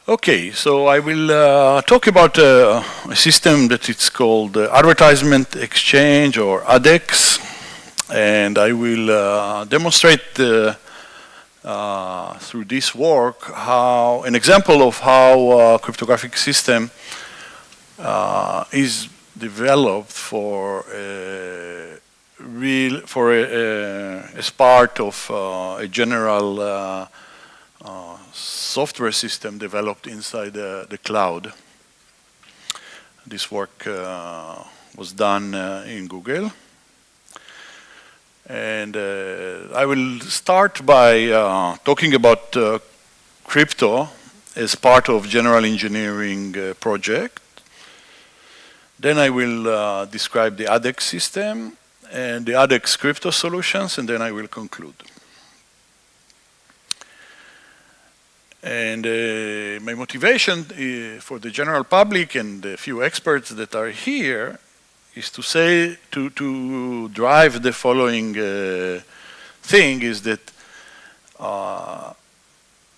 Okay, so I will talk about a system that it's called Advertisement Exchange or ADEX, and I will demonstrate through this work how an example of how a cryptographic system is developed for as part of a general software system developed inside the cloud. This work was done in Google. And I will start by talking about crypto as part of general engineering project. Then I will describe the ADEX system and the ADEX crypto solutions, and then I will conclude. And my motivation for the general public and the few experts that are here is to say, to drive the following thing is that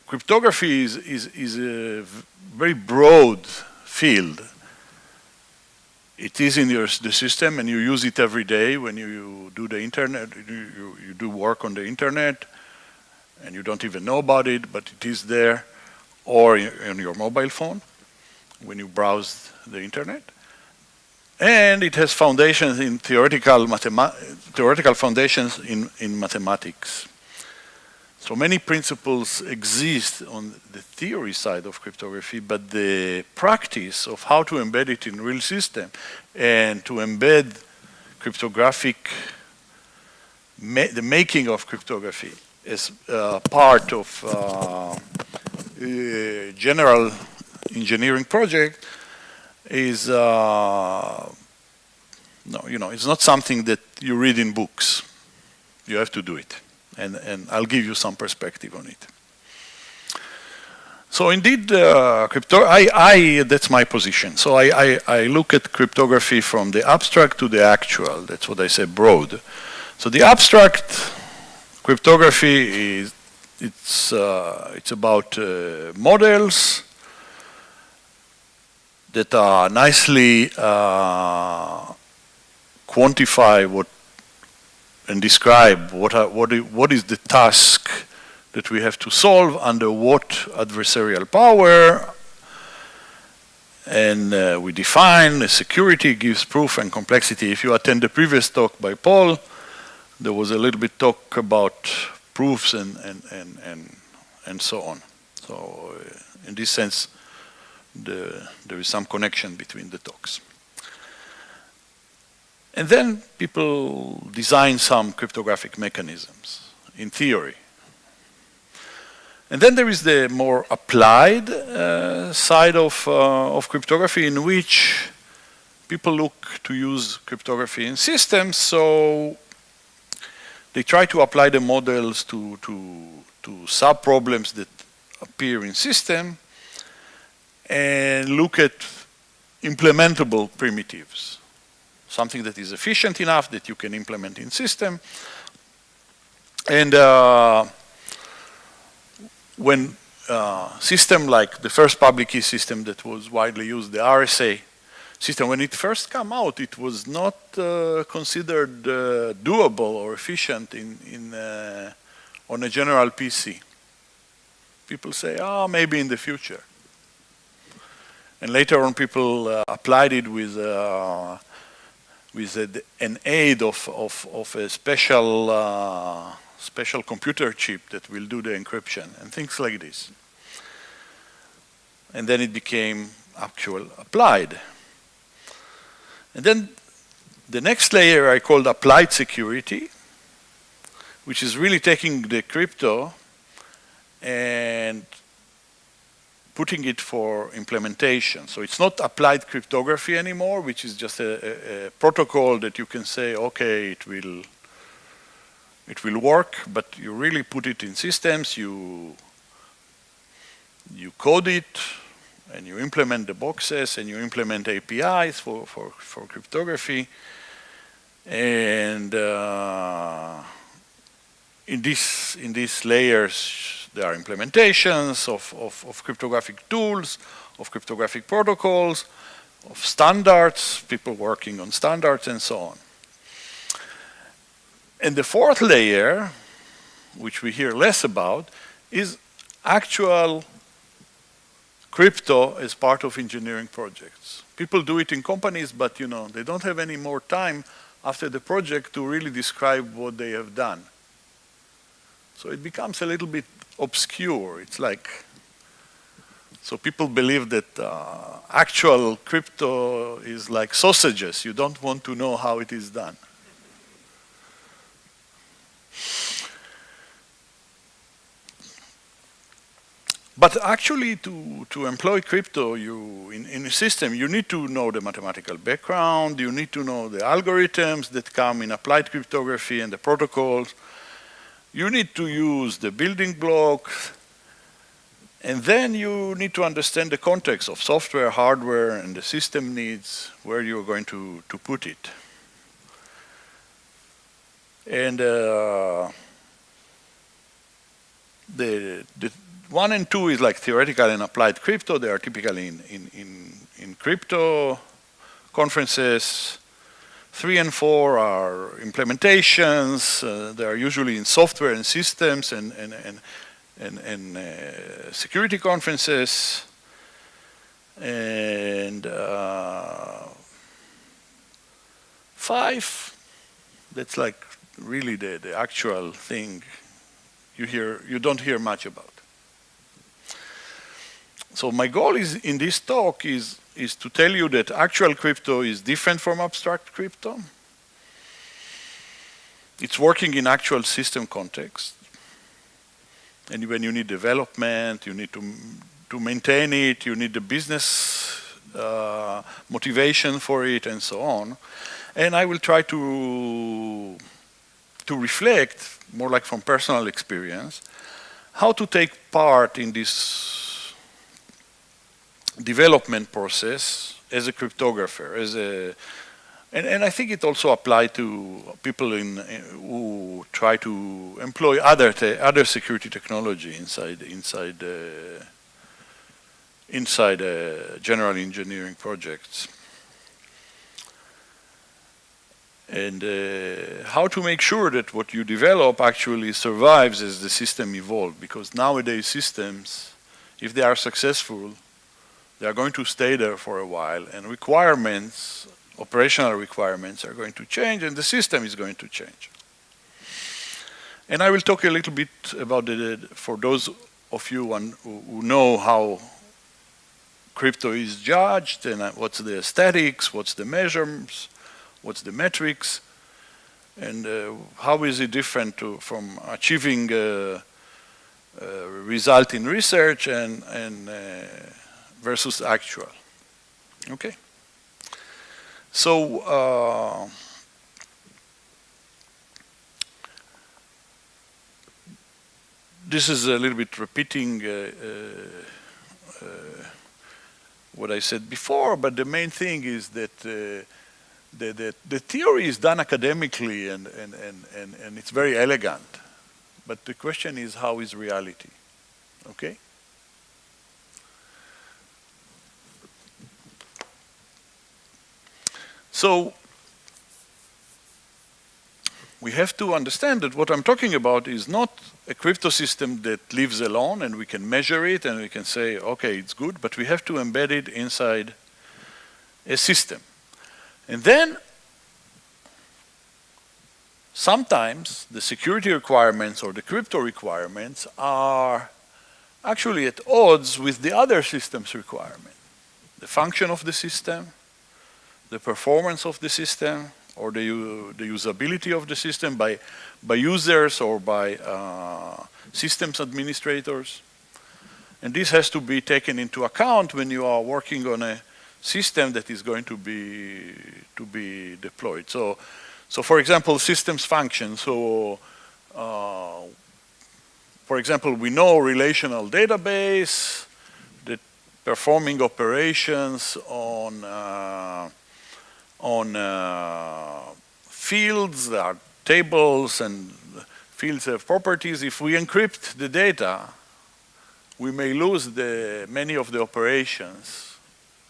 cryptography is a very broad field. It is in the system and you use it every day when you do the internet, you do work on the internet, and you don't even know about it, but it is there, or on your mobile phone when you browse the internet. And it has foundations in theoretical foundations in mathematics. So many principles exist on the theory side of cryptography, but the practice of how to embed it in real system and to embed cryptographic, the making of cryptography as part of general engineering project is it's not something that you read in books. You have to do it, and I'll give you some perspective on it. So indeed, that's my position. So I look at cryptography from the abstract to the actual. That's what I say, broad. So the abstract cryptography it's about models that are nicely quantify and describe what is the task that we have to solve under what adversarial power, and we define security, gives proof and complexity. If you attend the previous talk by Paul, there was a little bit talk about proofs and so on. So in this sense, there is some connection between the talks. And then people design some cryptographic mechanisms in theory. And then there is the more applied side of cryptography, in which people look to use cryptography in systems. So they try to apply the models to sub-problems that appear in system and look at implementable primitives, something that is efficient enough that you can implement in system. And when system like the first public key system that was widely used, the RSA system, when it first came out, it was not considered doable or efficient on a general PC. People say, oh, maybe in the future. And later on, people applied it with an aid of a special computer chip that will do the encryption and things like this. And then it became actual applied. And then the next layer I called applied security, which is really taking the crypto and putting it for implementation. So it's not applied cryptography anymore, which is just a protocol that you can say, okay, it will work, but you really put it in systems, you code it, and you implement the boxes, and you implement APIs for cryptography. And in these layers, There are implementations of cryptographic tools, of cryptographic protocols, of standards, people working on standards, and so on. And the fourth layer, which we hear less about, is actual crypto as part of engineering projects. People do it in companies, but they don't have any more time after the project to really describe what they have done. So it becomes a little bit obscure. It's like, so people believe that actual crypto is like sausages. You don't want to know how it is done. But actually, to employ crypto in a system, you need to know the mathematical background, you need to know the algorithms that come in applied cryptography and the protocols. You need to use the building blocks, and then you need to understand the context of software, hardware, and the system needs, where you're going to put it. And the 1 and 2 is like theoretical and applied crypto. They are typically in crypto conferences. 3 and 4 are implementations. They are usually in software and systems and security conferences. And 5, that's like really the actual thing you don't hear much about. So my goal in this talk is to tell you that actual crypto is different from abstract crypto. It's working in actual system context. And when you need development, you need to maintain it, you need the business motivation for it, and so on. And I will try to reflect, more like from personal experience, how to take part in this development process as a cryptographer, and I think it also applies to people who try to employ other security technology inside general engineering projects, and how to make sure that what you develop actually survives as the system evolves, because nowadays systems, if they are successful, they are going to stay there for a while, and operational requirements are going to change, and the system is going to change. And I will talk a little bit about for those of you who know how crypto is judged, and what's the aesthetics, what's the measures, what's the metrics, and how is it different from achieving a result in research and versus actual. Okay. So this is a little bit repeating what I said before, but the main thing is that the theory is done academically and it's very elegant. But the question is, how is reality? Okay? So we have to understand that what I'm talking about is not a crypto system that lives alone and we can measure it and we can say, okay, it's good, but we have to embed it inside a system. And then sometimes the security requirements or the crypto requirements are actually at odds with the other system's requirement. The function of the system, the performance of the system, or the usability of the system by users or by systems administrators. And this has to be taken into account when you are working on a system that is going to be deployed. So for example, systems function. So for example, we know relational database that performing operations on fields, there are tables and fields have properties. If we encrypt the data, we may lose many of the operations.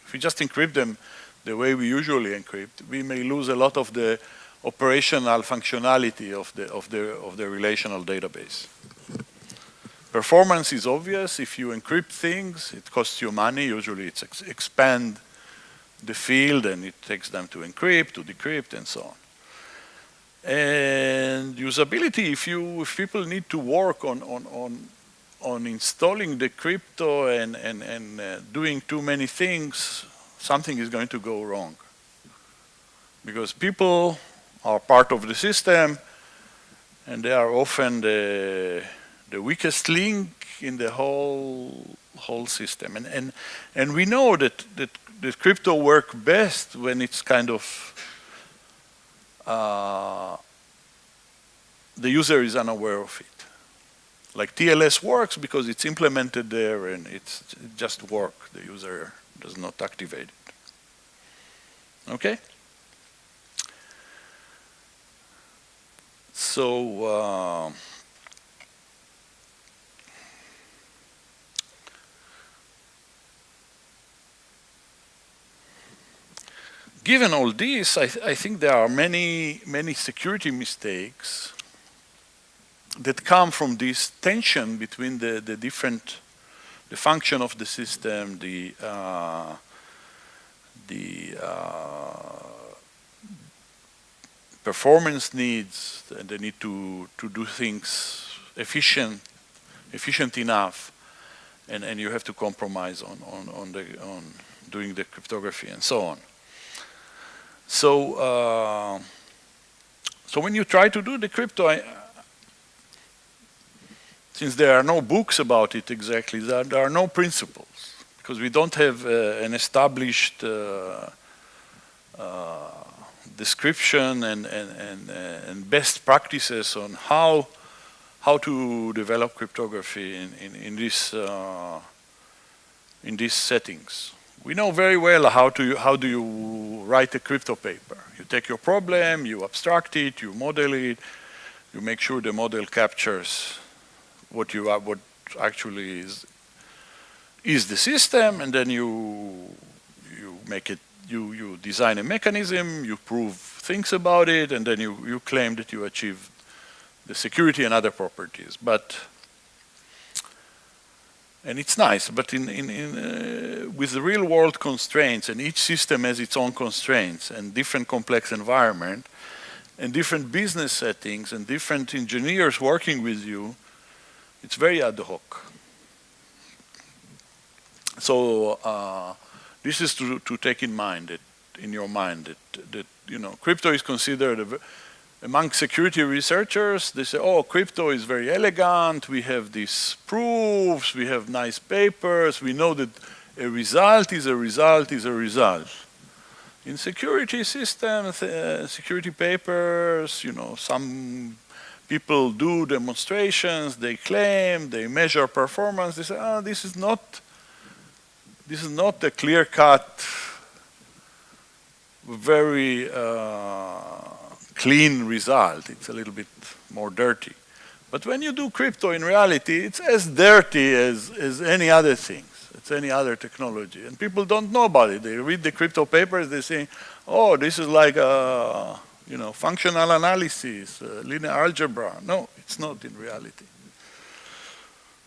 If we just encrypt them the way we usually encrypt, we may lose a lot of the operational functionality of the relational database. Performance is obvious. If you encrypt things, it costs you money. Usually it's expand the field, and it takes them to encrypt, to decrypt, and so on. And usability, if people need to work on installing the crypto and doing too many things, something is going to go wrong. Because people are part of the system, and they are often the weakest link in the whole system. And we know that crypto works best when it's kind of the user is unaware of it. Like TLS works because it's implemented there and it just works. The user does not activate it. Okay? So, given all this, I think there are many security mistakes that come from this tension between the function of the system, the performance needs, and the need to do things efficient enough, and you have to compromise on doing the cryptography and so on. So, so when you try to do the crypto, since there are no books about it exactly, there are no principles, because we don't have an established description and best practices on how to develop cryptography in these settings. We know very well how do you write a crypto paper. You take your problem, you abstract it, you model it, you make sure the model captures what actually is the system, and then you make it. You design a mechanism, you prove things about it, and then you claim that you achieved the security and other properties. And it's nice, but with the real world constraints, and each system has its own constraints and different complex environment and different business settings and different engineers working with you, it's very ad hoc. So this is to take in your mind that crypto is considered among security researchers. They say, oh, crypto is very elegant. We have these proofs. We have nice papers. We know that a result is a result is a result. In security systems, security papers, some people do demonstrations. They claim. They measure performance. They say, oh, this is not a clear-cut, very clean result. It's a little bit more dirty. But when you do crypto in reality, it's as dirty as any other things. It's any other technology. And people don't know about it. They read the crypto papers, they say, oh, this is like functional analysis, linear algebra. No, it's not in reality.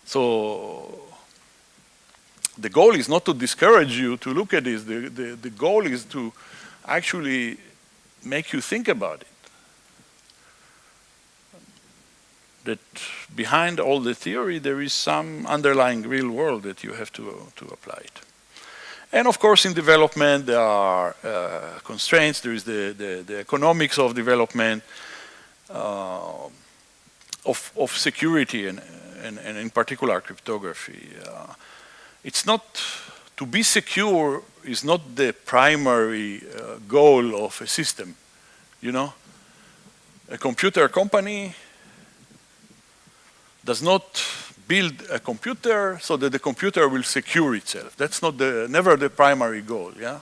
So the goal is not to discourage you to look at this. The goal is to actually make you think about it. That behind all the theory, there is some underlying real world that you have to apply it. And of course, in development, there are constraints. There is the economics of development, of security, and in particular cryptography. It's not, to be secure is not the primary goal of a system. A computer company does not build a computer so that the computer will secure itself. That's not never the primary goal, yeah?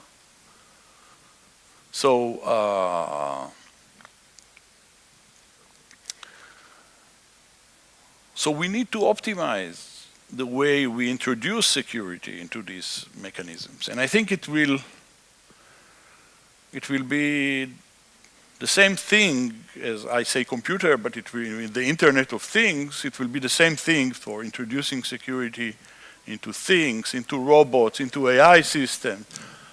So, so we need to optimize the way we introduce security into these mechanisms. And I think it will be the same thing as I say computer, but it will, in the Internet of Things, it will be the same thing for introducing security into things, into robots, into AI systems.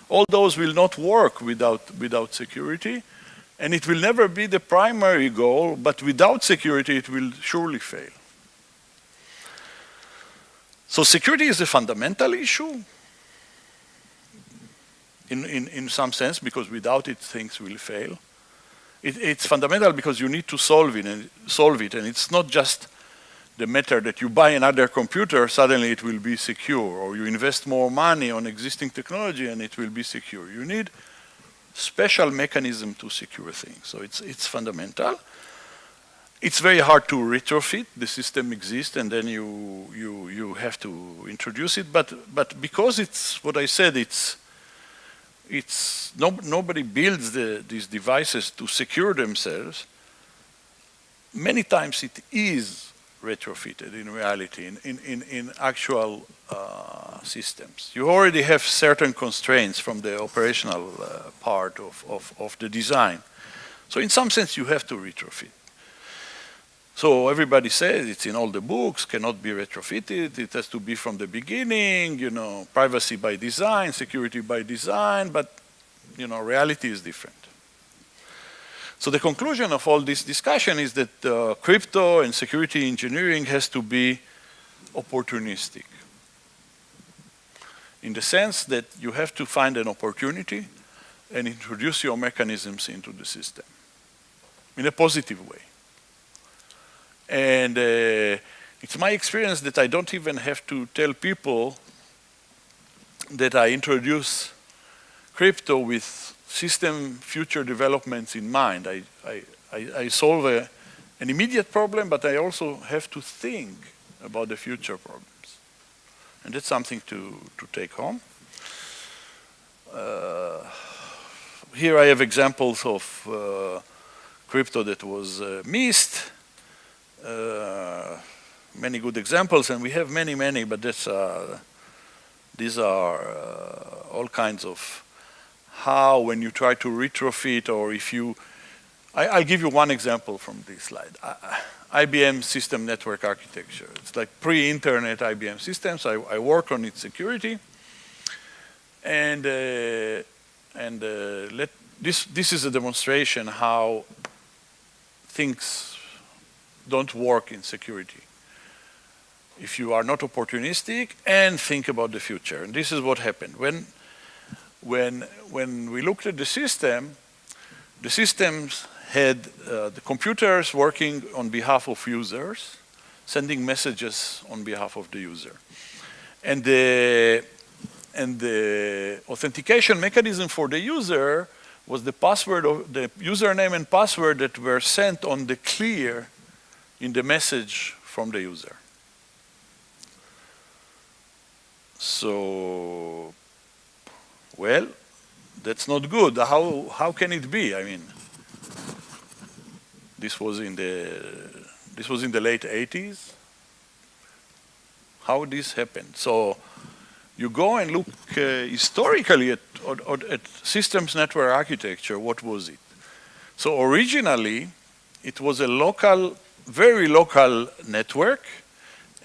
All those will not work without security, and it will never be the primary goal, but without security it will surely fail. So security is a fundamental issue in some sense, because without it things will fail. It's fundamental because you need to solve it, and it's not just the matter that you buy another computer, suddenly it will be secure, or you invest more money on existing technology and it will be secure. You need special mechanism to secure things, so it's fundamental. It's very hard to retrofit. The system exists, and then you have to introduce it. But because it's what I said, nobody builds these devices to secure themselves. Many times it is retrofitted in reality, in actual systems. You already have certain constraints from the operational part of the design. So in some sense, you have to retrofit. So everybody says it's in all the books, cannot be retrofitted, it has to be from the beginning, privacy by design, security by design, but reality is different. So the conclusion of all this discussion is that crypto and security engineering has to be opportunistic, in the sense that you have to find an opportunity and introduce your mechanisms into the system in a positive way. And it's my experience that I don't even have to tell people that I introduce crypto with system future developments in mind. I solve an immediate problem, but I also have to think about the future problems. And that's something to take home. Here I have examples of crypto that was missed. Many good examples, and we have many, but these are all kinds of how, when you try to retrofit, or if you, I'll give you one example from this slide. IBM system network architecture. It's like pre-internet IBM systems. I work on its security, and this is a demonstration how things don't work in security if you are not opportunistic and think about the future. And this is what happened. When we looked at the systems had the computers working on behalf of users, sending messages on behalf of the user. And the authentication mechanism for the user was the password of the username and password that were sent on the clear in the message from the user. So, well, that's not good. How can it be? I mean, this was in the late 80s. How this happened? So, you go and look historically at systems network architecture. What was it? So originally, it was a local, very local network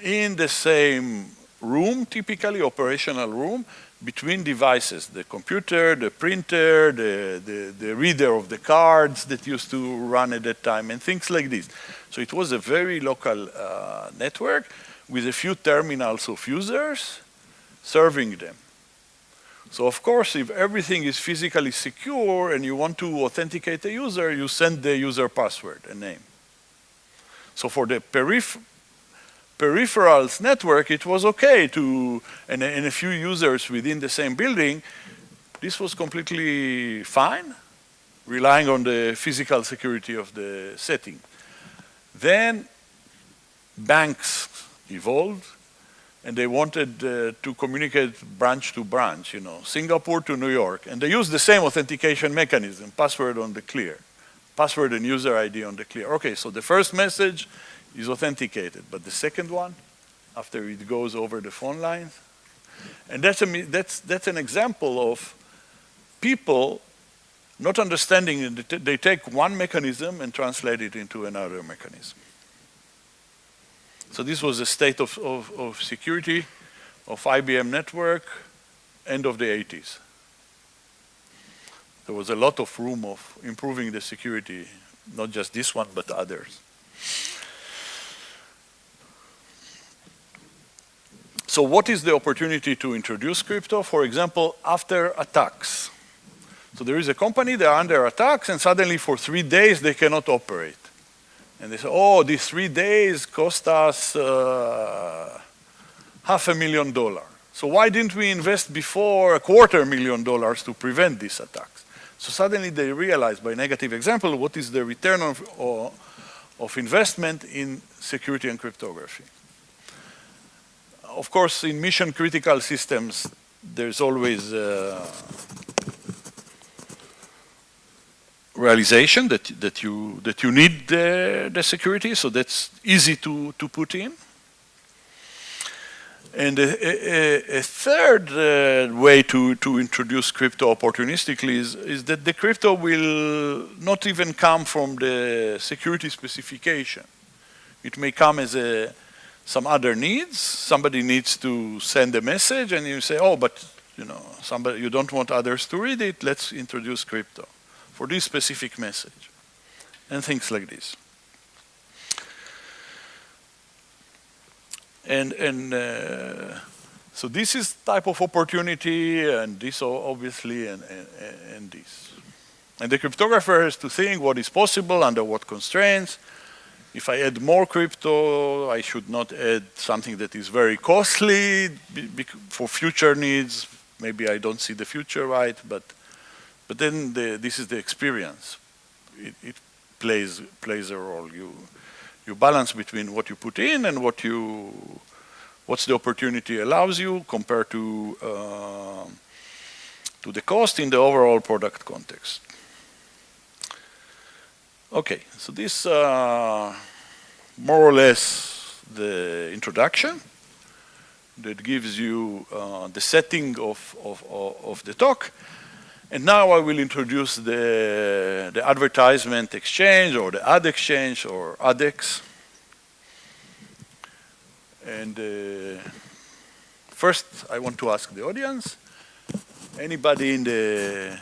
in the same room, typically operational room, between devices, the computer, the printer, the reader of the cards that used to run at that time, and things like this. So it was a very local network with a few terminals of users serving them. So of course, if everything is physically secure and you want to authenticate a user, you send the user password and name. So for the peripherals network, it was okay to, and a few users within the same building, this was completely fine, relying on the physical security of the setting. Then banks evolved, and they wanted to communicate branch to branch, Singapore to New York. And they used the same authentication mechanism, password on the clear, password and user ID on the clear. Okay, so the first message is authenticated, but the second one after it goes over the phone lines. And that's an example of people not understanding that they take one mechanism and translate it into another mechanism. So this was the state of security of IBM network, end of the 80s. There was a lot of room of improving the security, not just this one, but others. So what is the opportunity to introduce crypto? For example, after attacks. So there is a company, they are under attacks, and suddenly for 3 days they cannot operate. And they say, oh, these 3 days cost us $500,000. So why didn't we invest before $250,000 to prevent these attacks? So suddenly they realize, by negative example, what is the return of investment in security and cryptography. Of course, in mission critical systems, there's always realization that you need the security, so that's easy to put in. And a third way to introduce crypto opportunistically is that the crypto will not even come from the security specification. It may come as some other needs. Somebody needs to send a message, and you say, oh, but you don't want others to read it. Let's introduce crypto for this specific message, and things like this. So this is type of opportunity, and this obviously, and this. And the cryptographer has to think what is possible, under what constraints. If I add more crypto, I should not add something that is very costly for future needs. Maybe I don't see the future right, but then this is the experience. It plays a role. You balance between what you put in and what's the opportunity allows you compared to the cost in the overall product context. Okay, so this more or less the introduction that gives you the setting of the talk. And now I will introduce the Advertisement Exchange, or the Ad Exchange, or ADEX. And first, I want to ask the audience. Anybody in the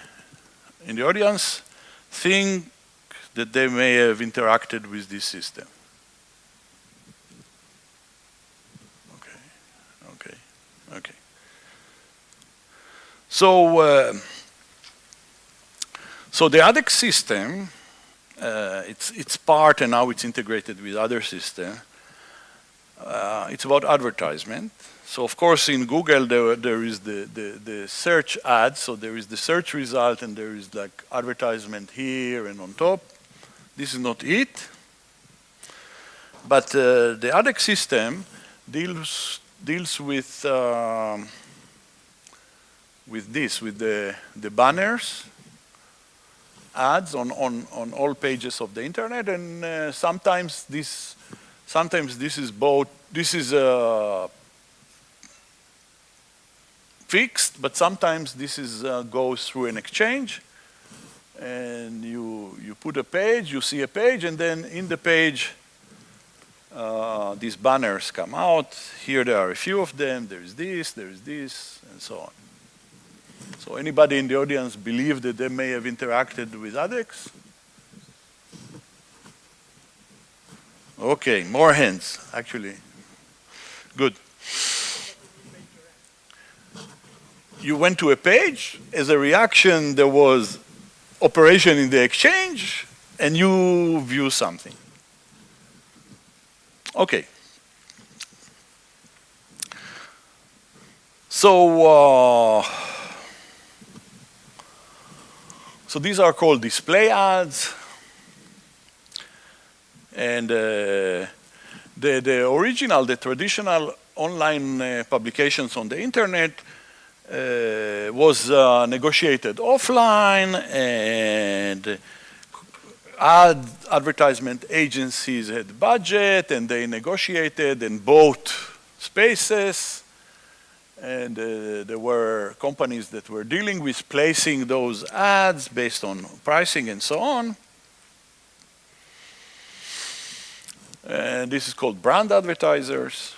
audience think that they may have interacted with this system? Okay. So the ADEX system, it's part, and now it's integrated with other systems. It's about advertisement. So of course in Google there is the search ads, so there is the search result, and there is like advertisement here and on top. This is not it. But the ADEX system deals with the banners, ads on all pages of the internet, and sometimes this is both. This is fixed, but sometimes this is goes through an exchange, and you put a page, you see a page, and then in the page these banners come out. Here there are a few of them. There is this, and so on. So anybody in the audience believe that they may have interacted with ADEX? Okay, more hands, actually. Good. You went to a page. As a reaction, there was operation in the exchange, and you view something. Okay. So these are called display ads. And the traditional online publications on the internet was negotiated offline, and advertisement agencies had budget, and they negotiated and bought spaces, and there were companies that were dealing with placing those ads based on pricing and so on. And this is called brand advertisers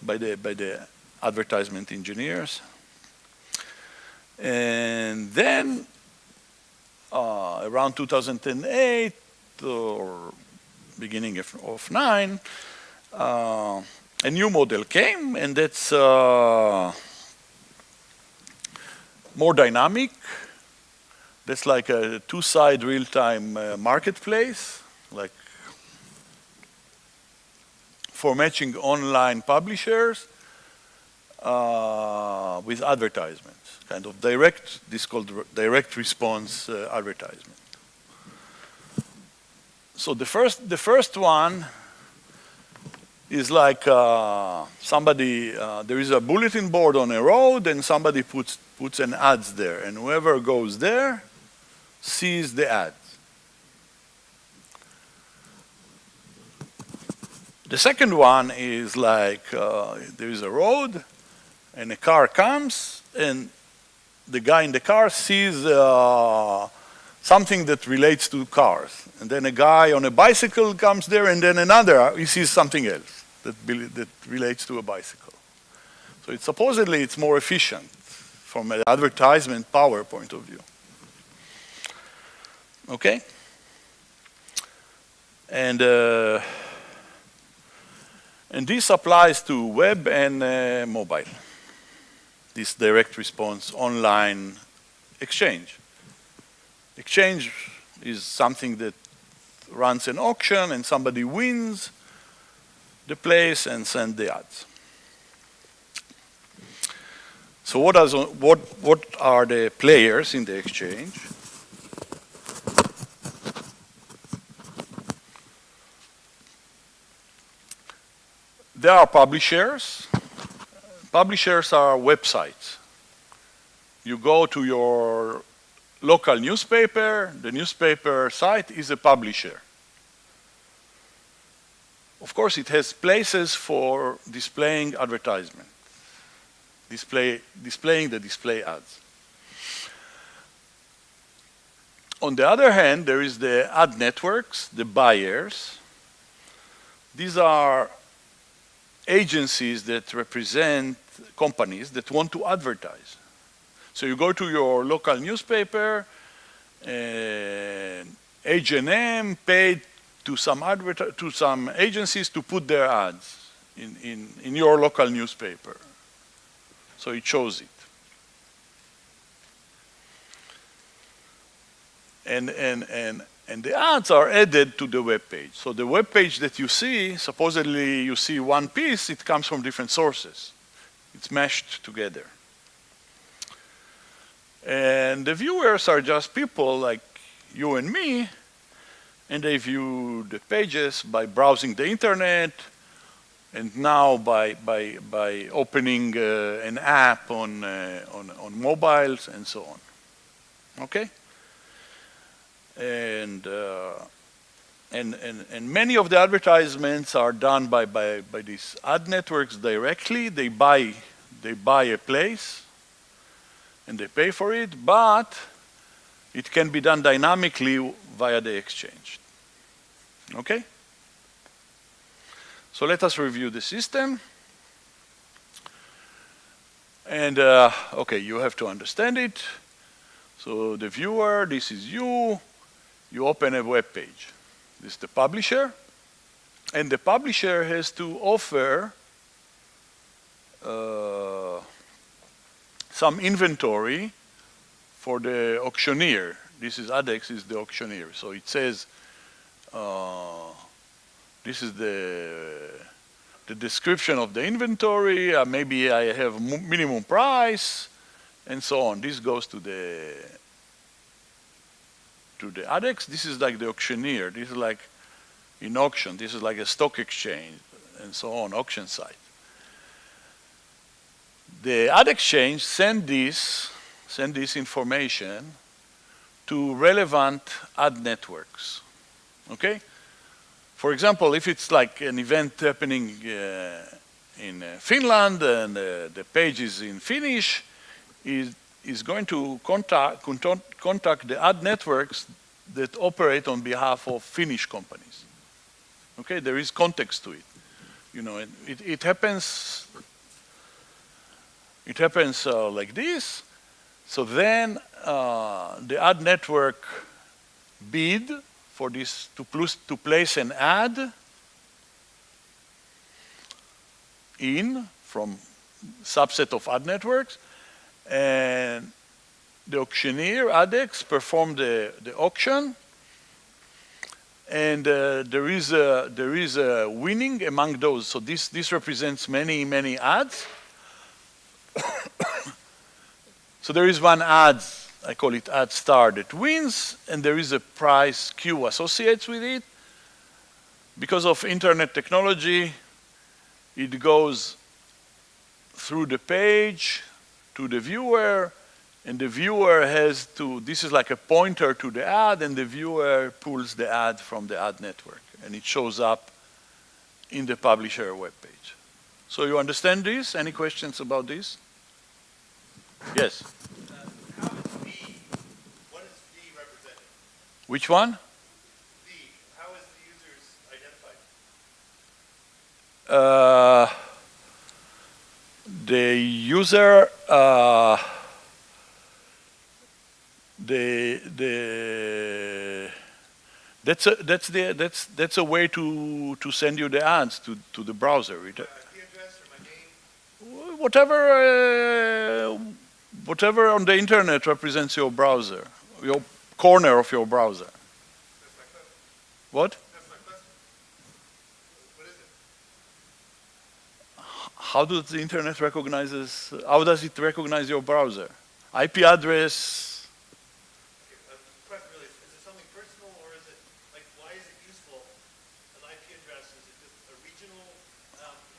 by the advertisement engineers. And then around 2008 or beginning of 9, a new model came, and that's more dynamic. That's like a two-side real-time marketplace, like for matching online publishers with advertisements, kind of direct, this is called direct response advertisement. So the first one is like somebody, there is a bulletin board on a road and somebody puts an ads there, and whoever goes there sees the ads. The second one is like there is a road and a car comes and the guy in the car sees something that relates to cars. And then a guy on a bicycle comes there, and then another, he sees something else that relates to a bicycle. So supposedly it's more efficient from an advertisement power point of view. Okay? And this applies to web and mobile, this direct response online exchange. Exchange is something that runs an auction and somebody wins the place and sends the ads. So what are the players in the exchange? There are publishers. Publishers are websites. You go to your local newspaper, the newspaper site is a publisher. Of course, it has places for displaying advertisement, displaying the display ads. On the other hand, there is the ad networks, the buyers. These are agencies that represent companies that want to advertise. So you go to your local newspaper, and H&M paid to some agencies to put their ads in your local newspaper. So it shows it. And the ads are added to the web page. So the web page that you see, supposedly you see one piece, it comes from different sources. It's meshed together. And the viewers are just people like you and me, and they view the pages by browsing the internet, and now by opening an app on mobiles and so on. Okay? And many of the advertisements are done by these ad networks directly. They buy a place and they pay for it, but it can be done dynamically via the exchange. Okay? So let us review the system. And okay, you have to understand it. So the viewer, this is you. You open a web page. This is the publisher. And the publisher has to offer some inventory for the auctioneer. This is ADEX, is the auctioneer. So it says, this is the description of the inventory. Maybe I have minimum price, and so on. This goes to the ADEX. This is like the auctioneer. This is like in auction. This is like a stock exchange, and so on, auction site. The ad exchange send this information to relevant ad networks. Okay? For example, if it's like an event happening Finland and the page is in Finnish, is going to contact the ad networks that operate on behalf of Finnish companies. Okay, there is context to it. You know, it happens. It happens like this. So then the ad network bid for this to place an ad in from subset of ad networks, and the auctioneer, ADEX, performed the auction, and there is a winning among those. So this represents many ads. So there is one ad, I call it ad star, that wins, and there is a price queue associated with it. Because of internet technology, it goes through the page to the viewer, and the viewer has to, this is like a pointer to the ad, and the viewer pulls the ad from the ad network, and it shows up in the publisher webpage. So you understand this? Any questions about this? Yes? How is V, what is V represented? Which one? V, how is the users identified? The user, that's a way to send you the ads to the browser. IP address or my name? Whatever on the internet represents your browser, your corner of your browser. That's my question. What? That's my question. What is it? How does the internet recognizes? How does it recognize your browser? IP address. Okay, the question really is it something personal or is it, like, why is it useful? An IP address, is it just a regional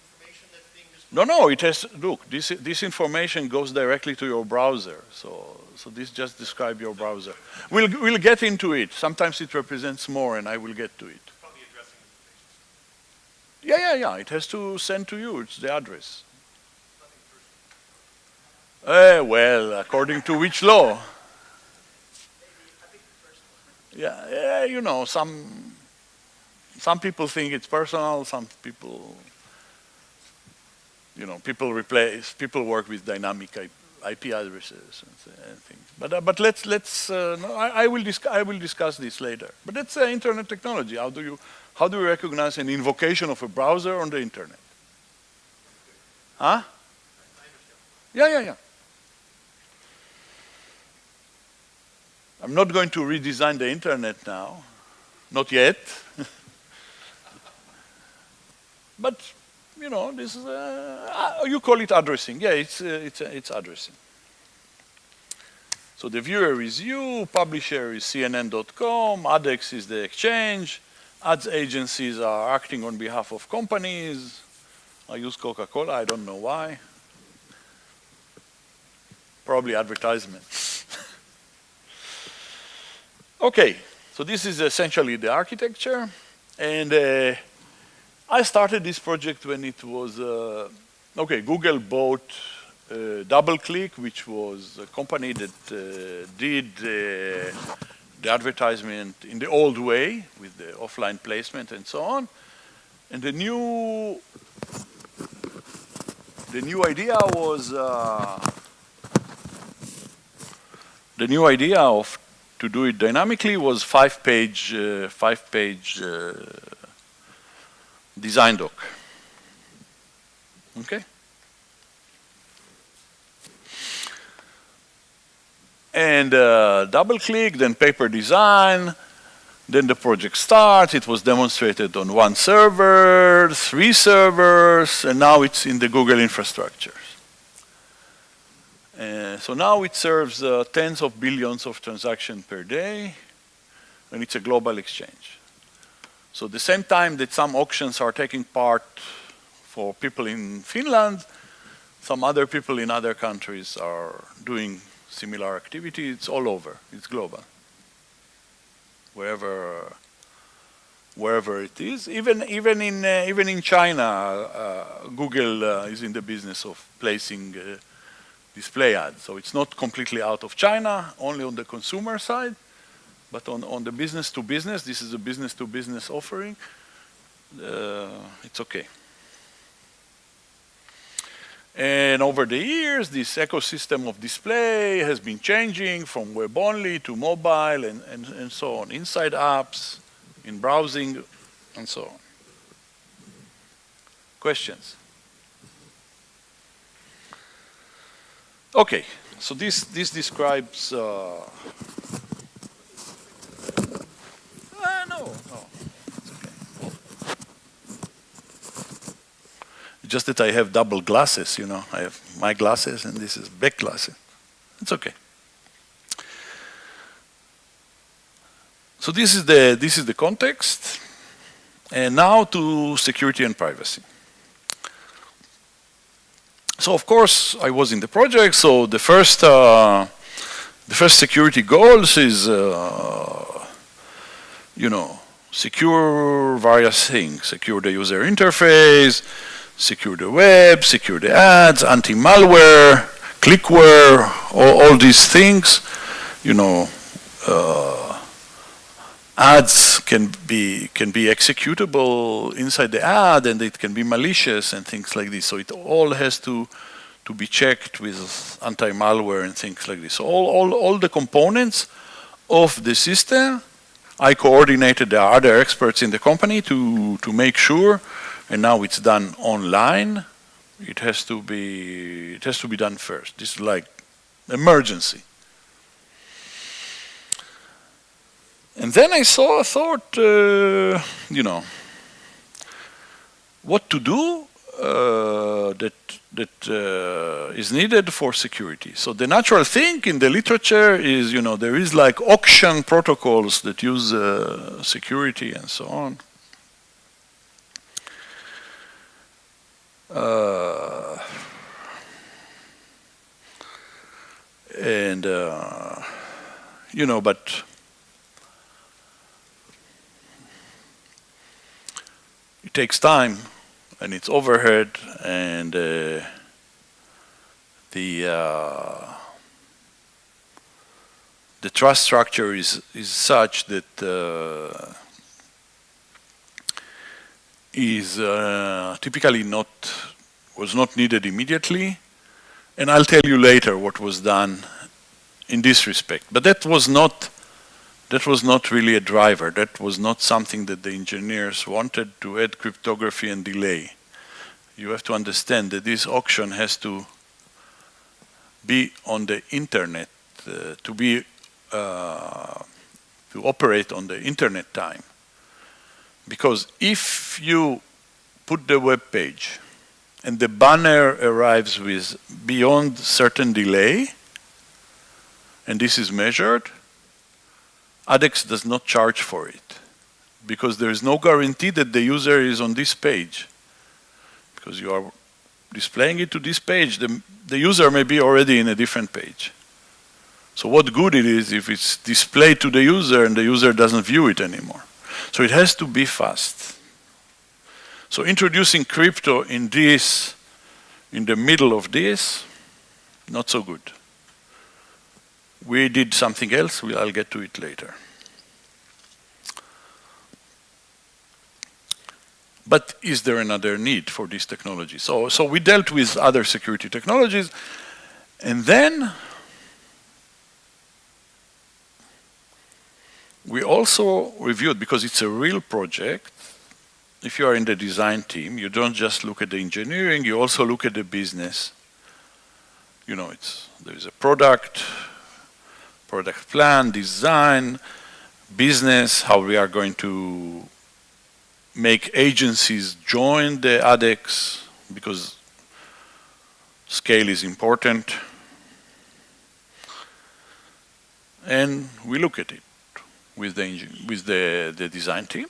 information that's being displayed? No, it has, look, this information goes directly to your browser. So this just describes your browser. We'll get into it. Sometimes it represents more, and I will get to it. Probably addressing information. Yeah. It has to send to you. It's the address. Nothing personal. Well, according to which law? Yeah, you know, some people think it's personal, some people, you know, people work with dynamic IP addresses and things. But let's no, I will discuss this later. But that's internet technology. How do you recognize an invocation of a browser on the internet? Huh? Yeah. I'm not going to redesign the internet now, not yet. But you know, this is you call it addressing. Yeah, it's addressing. So the viewer is you, publisher is CNN.com, ADEX is the exchange, ads agencies are acting on behalf of companies. I use Coca-Cola, I don't know why. Probably advertisement. Okay, so this is essentially the architecture. And I started this project when it was, Google bought DoubleClick, which was a company that did the advertisement in the old way with the offline placement and so on. And the new idea was to do it dynamically was five-page design doc. Okay. And double-click, then paper design, then the project starts. It was demonstrated on one server, 3 servers, and now it's in the Google infrastructure. So now it serves tens of billions of transactions per day, and it's a global exchange. So at the same time that some auctions are taking part for people in Finland, some other people in other countries are doing similar activity. It's all over. It's global. Wherever wherever it is. Even in China, Google is in the business of placing display ads. So it's not completely out of China, only on the consumer side, but on the business to business, this is a business to business offering, it's okay. And over the years, this ecosystem of display has been changing from web only to mobile and so on, inside apps, in browsing, and so on. Questions? Okay, so this describes. No. It's okay. Just that I have double glasses, you know. I have my glasses and this is back glasses. It's okay. So this is the context, and now to security and privacy. So of course I was in the project. So the first security goals is secure various things, secure the user interface, secure the web, secure the ads, anti-malware, clickware, all these things. Ads can be executable inside the ad, and it can be malicious and things like this. So it all has to be checked with anti-malware and things like this. So all the components of the system, I coordinated the other experts in the company to make sure, and now it's done online. It has to be done first. This is like emergency. And then I thought, what to do that is needed for security. So the natural thing in the literature is, there is like auction protocols that use security and so on. But it takes time, and it's overhead, and the trust structure is such that is typically was not needed immediately, and I'll tell you later what was done in this respect. But that was not really a driver. That was not something that the engineers wanted, to add cryptography and delay. You have to understand that this auction has to be on the internet, to operate on the internet time. Because if you put the web page and the banner arrives with beyond certain delay, and this is measured, ADEX does not charge for it, because there is no guarantee that the user is on this page. Because you are displaying it to this page, the user may be already in a different page. So what good it is if it's displayed to the user and the user doesn't view it anymore. So it has to be fast. So introducing crypto in the middle of this, not so good. We did something else. I'll get to it later. But is there another need for this technology? So we dealt with other security technologies, and then we also reviewed, because it's a real project. If you are in the design team, you don't just look at the engineering, you also look at the business. There's a product plan, design, business, how we are going to make agencies join the ADEX, because scale is important. And we look at it with the design team.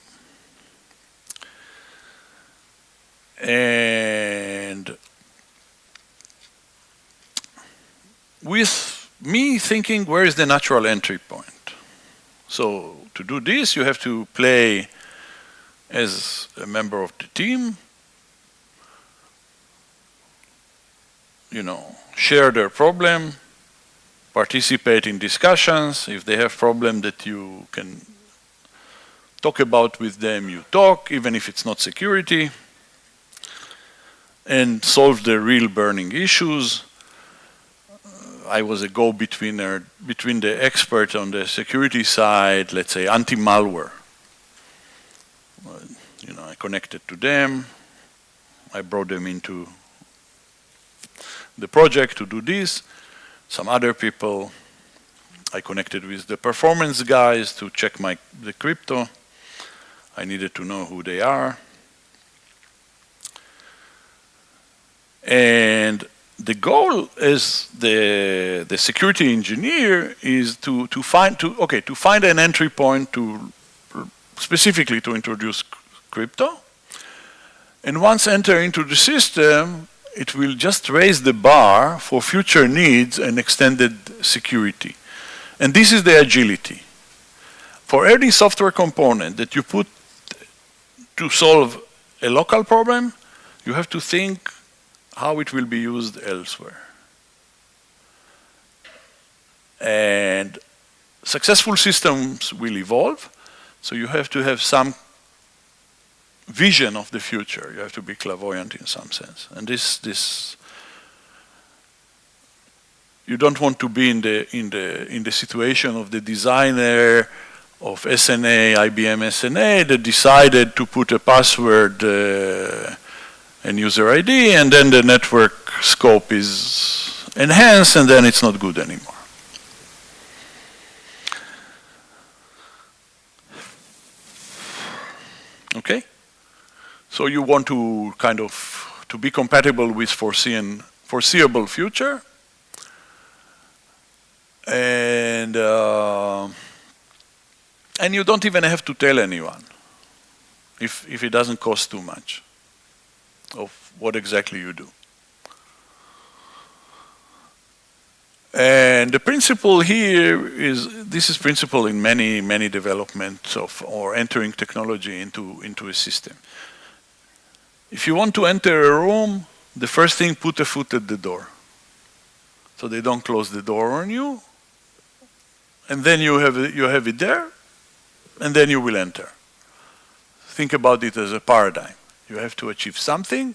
And with me thinking, where is the natural entry point? So to do this, you have to play as a member of the team, share their problem, participate in discussions. If they have problem that you can talk about with them, you talk, even if it's not security, and solve the real burning issues. I was a go-betweener between the expert on the security side, let's say anti-malware. I connected to them. I brought them into the project to do this. Some other people, I connected with the performance guys to check the crypto. I needed to know who they are. And the goal as the security engineer is to find an entry point specifically to introduce crypto. And once enter into the system, it will just raise the bar for future needs and extended security. And this is the agility. For any software component that you put to solve a local problem, you have to think how it will be used elsewhere. And successful systems will evolve, so you have to have some vision of the future. You have to be clairvoyant in some sense. And this you don't want to be in the situation of the designer of SNA, IBM SNA, that decided to put a password and user ID, and then the network scope is enhanced, and then it's not good anymore. Okay? So you want to to be compatible with foreseeable future, and you don't even have to tell anyone if it doesn't cost too much of what exactly you do. And the principle here this is principle in many developments or entering technology into a system. If you want to enter a room, the first thing, put a foot at the door, so they don't close the door on you, and then you have it there, and then you will enter. Think about it as a paradigm. You have to achieve something.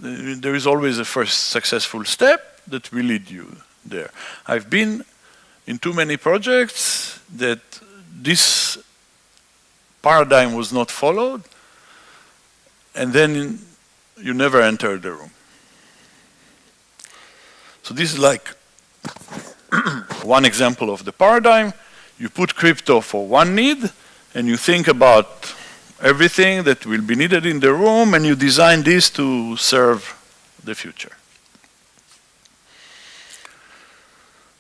There is always a first successful step that will lead you there. I've been in too many projects that this paradigm was not followed, and then you never enter the room. So this is like one example of the paradigm. You put crypto for one need, and you think about everything that will be needed in the room, and you design this to serve the future.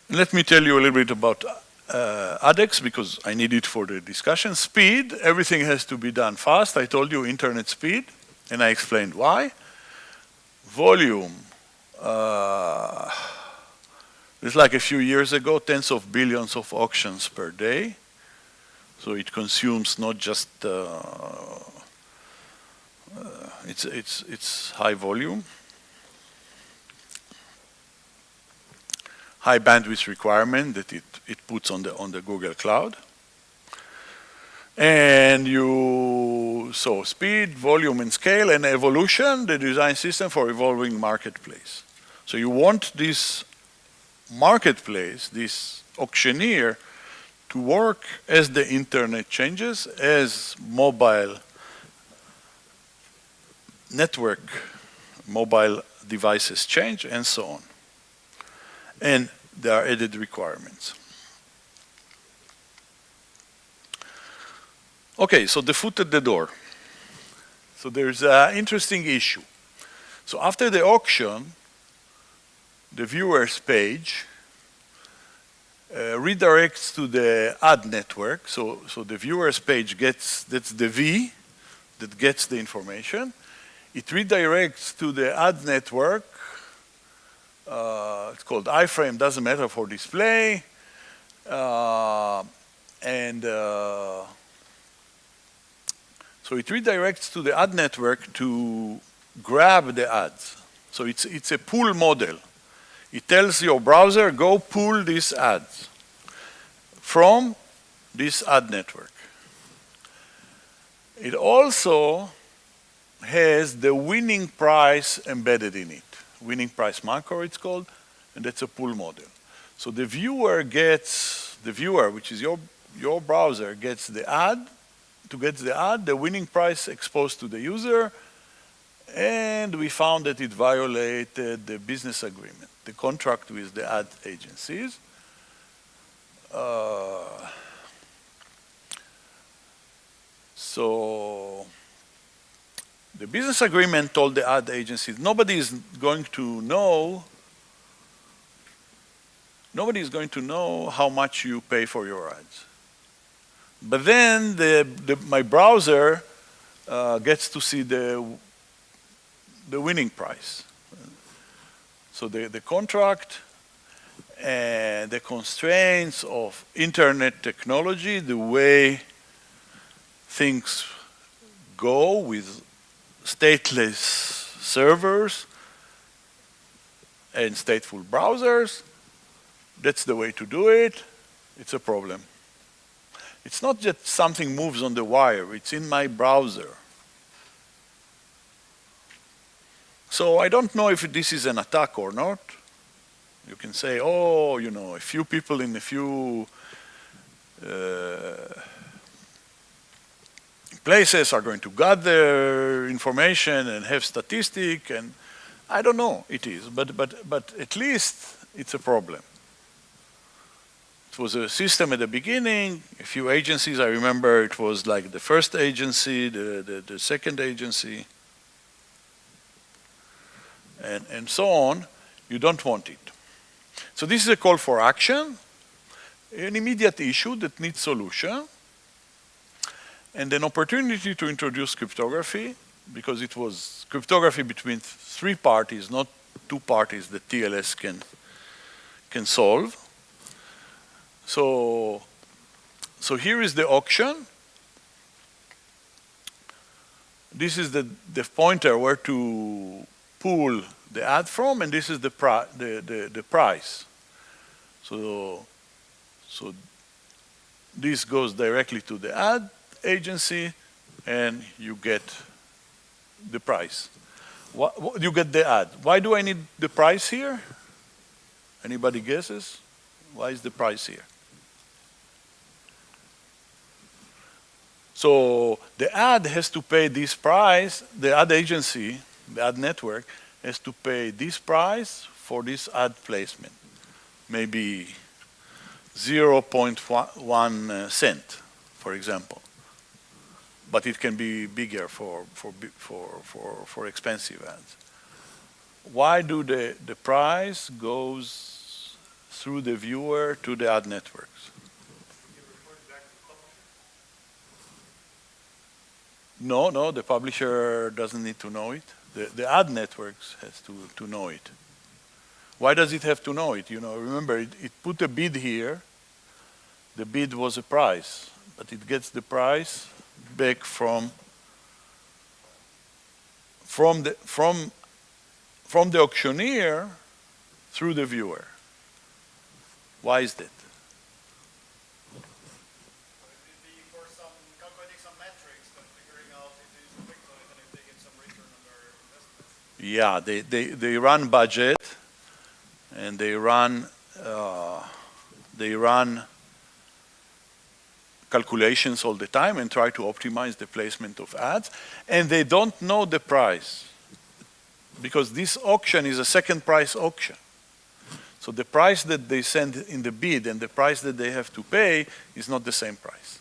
Let me tell you a little bit about ADEX, because I need it for the discussion. Speed, everything has to be done fast. I told you internet speed, and I explained why. Volume, it's like a few years ago, tens of billions of auctions per day. So it consumes not just, it's high volume. High bandwidth requirement that it puts on the Google Cloud. And so speed, volume, and scale, and evolution, the design system for evolving marketplace. So you want this marketplace, this auctioneer, to work as the internet changes, as mobile network, mobile devices change, and so on. And there are added requirements. Okay, so the foot at the door. So there's an interesting issue. So after the auction, the viewer's page redirects to the ad network. So the viewer's page that's the V that gets the information. It redirects to the ad network. It's called iframe, doesn't matter for display. And So it redirects to the ad network to grab the ads. So it's a pull model. It tells your browser, go pull these ads from this ad network. It also has the winning price embedded in it. Winning price macro, it's called, and that's a pull model. So the viewer, which is your browser, gets the ad. To get the ad, the winning price exposed to the user, and we found that it violated the business agreement, the contract with the ad agencies. So the business agreement told the ad agencies, nobody is going to know how much you pay for your ads. But then my browser gets to see the winning price. So the contract and the constraints of internet technology, the way things go with stateless servers and stateful browsers, that's the way to do it. It's a problem. It's not just something moves on the wire, it's in my browser. So I don't know if this is an attack or not. You can say, oh, a few people in a few places are going to gather information and have statistic, and I don't know, it is, but at least it's a problem. It was a system at the beginning, a few agencies. I remember it was like the first agency, the second agency, and so on. You don't want it. So this is a call for action, an immediate issue that needs solution, and an opportunity to introduce cryptography, because it was cryptography between three parties, not two parties that TLS can solve. So here is the auction. This is the pointer where to pull the ad from, and this is the price. So this goes directly to the ad agency, and you get the price. You get the ad. Why do I need the price here? Anybody guesses? Why is the price here? So the ad has to pay this price, the ad agency, the ad network, has to pay this price for this ad placement, maybe 0.1 cent, for example. But it can be bigger for expensive ads. Why do the price goes through the viewer to the ad networks? No, the publisher doesn't need to know it. The ad networks has to know it. Why does it have to know it? Remember, it put a bid here. The bid was a price, but it gets the price back from the auctioneer through the viewer. Why is that? Yeah, they run budget, and they run calculations all the time and try to optimize the placement of ads, and they don't know the price because this auction is a second price auction. So the price that they send in the bid and the price that they have to pay is not the same price.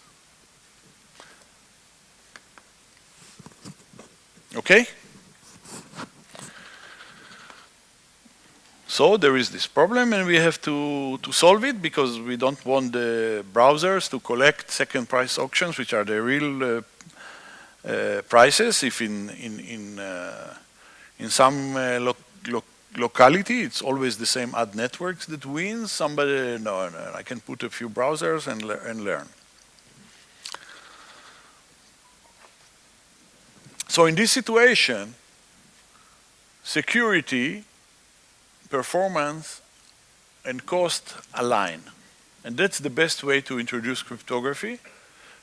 Okay? So there is this problem, and we have to solve it because we don't want the browsers to collect second price auctions, which are the real prices. If in some locality it's always the same ad networks that wins, somebody no, I can put a few browsers and learn. So in this situation, security, performance, and cost align. And that's the best way to introduce cryptography,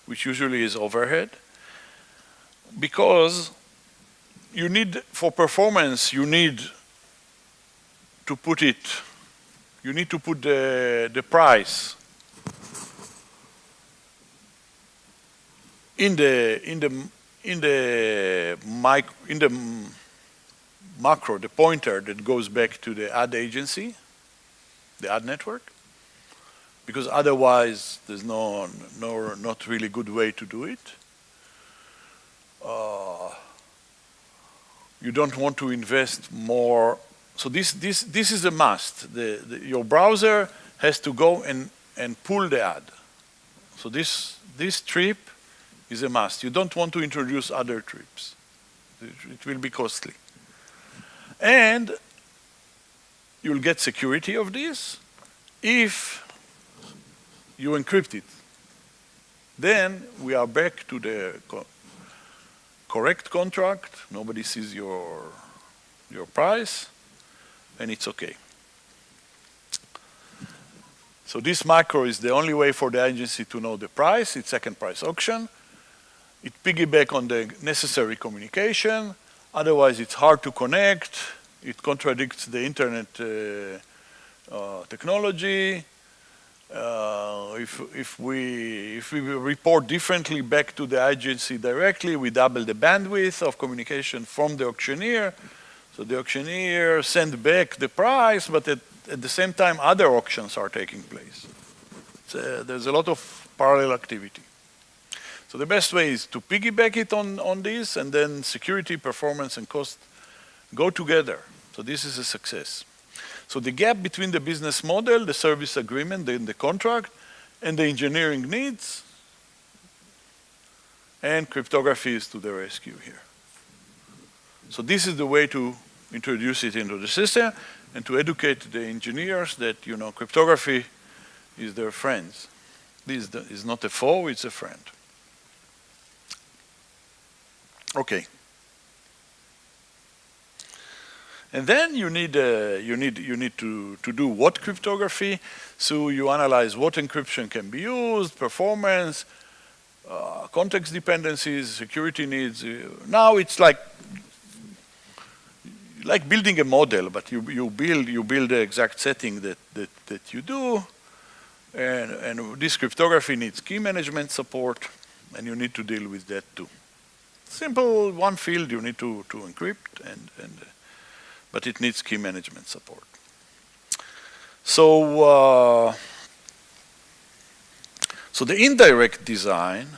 which usually is overhead, because you need, for performance, you need to put the price in the macro, the pointer that goes back to the ad agency, the ad network, because otherwise there's not really good way to do it. You don't want to invest more. So this is a must. Your browser has to go and pull the ad. So this trip is a must. You don't want to introduce other trips. It will be costly. And you'll get security of this if you encrypt it. Then we are back to the correct contract. Nobody sees your price, and it's okay. So this macro is the only way for the agency to know the price. It's second price auction. It piggybacks on the necessary communication. Otherwise, it's hard to connect. It contradicts the internet technology. If we report differently back to the agency directly, we double the bandwidth of communication from the auctioneer. So the auctioneer send back the price, but at the same time, other auctions are taking place. There's a lot of parallel activity. So the best way is to piggyback it on this, and then security, performance, and cost go together. So this is a success. So the gap between the business model, the service agreement, the contract, and the engineering needs, and cryptography is to the rescue here. So this is the way to introduce it into the system and to educate the engineers that, cryptography is their friends. This is not a foe, it's a friend. Okay. And then you need to do what cryptography. So you analyze what encryption can be used, performance, context dependencies, security needs. Now it's like building a model, but you build the exact setting that you do, and this cryptography needs key management support, and you need to deal with that too. Simple one field you need to encrypt, but it needs key management support. So the indirect design,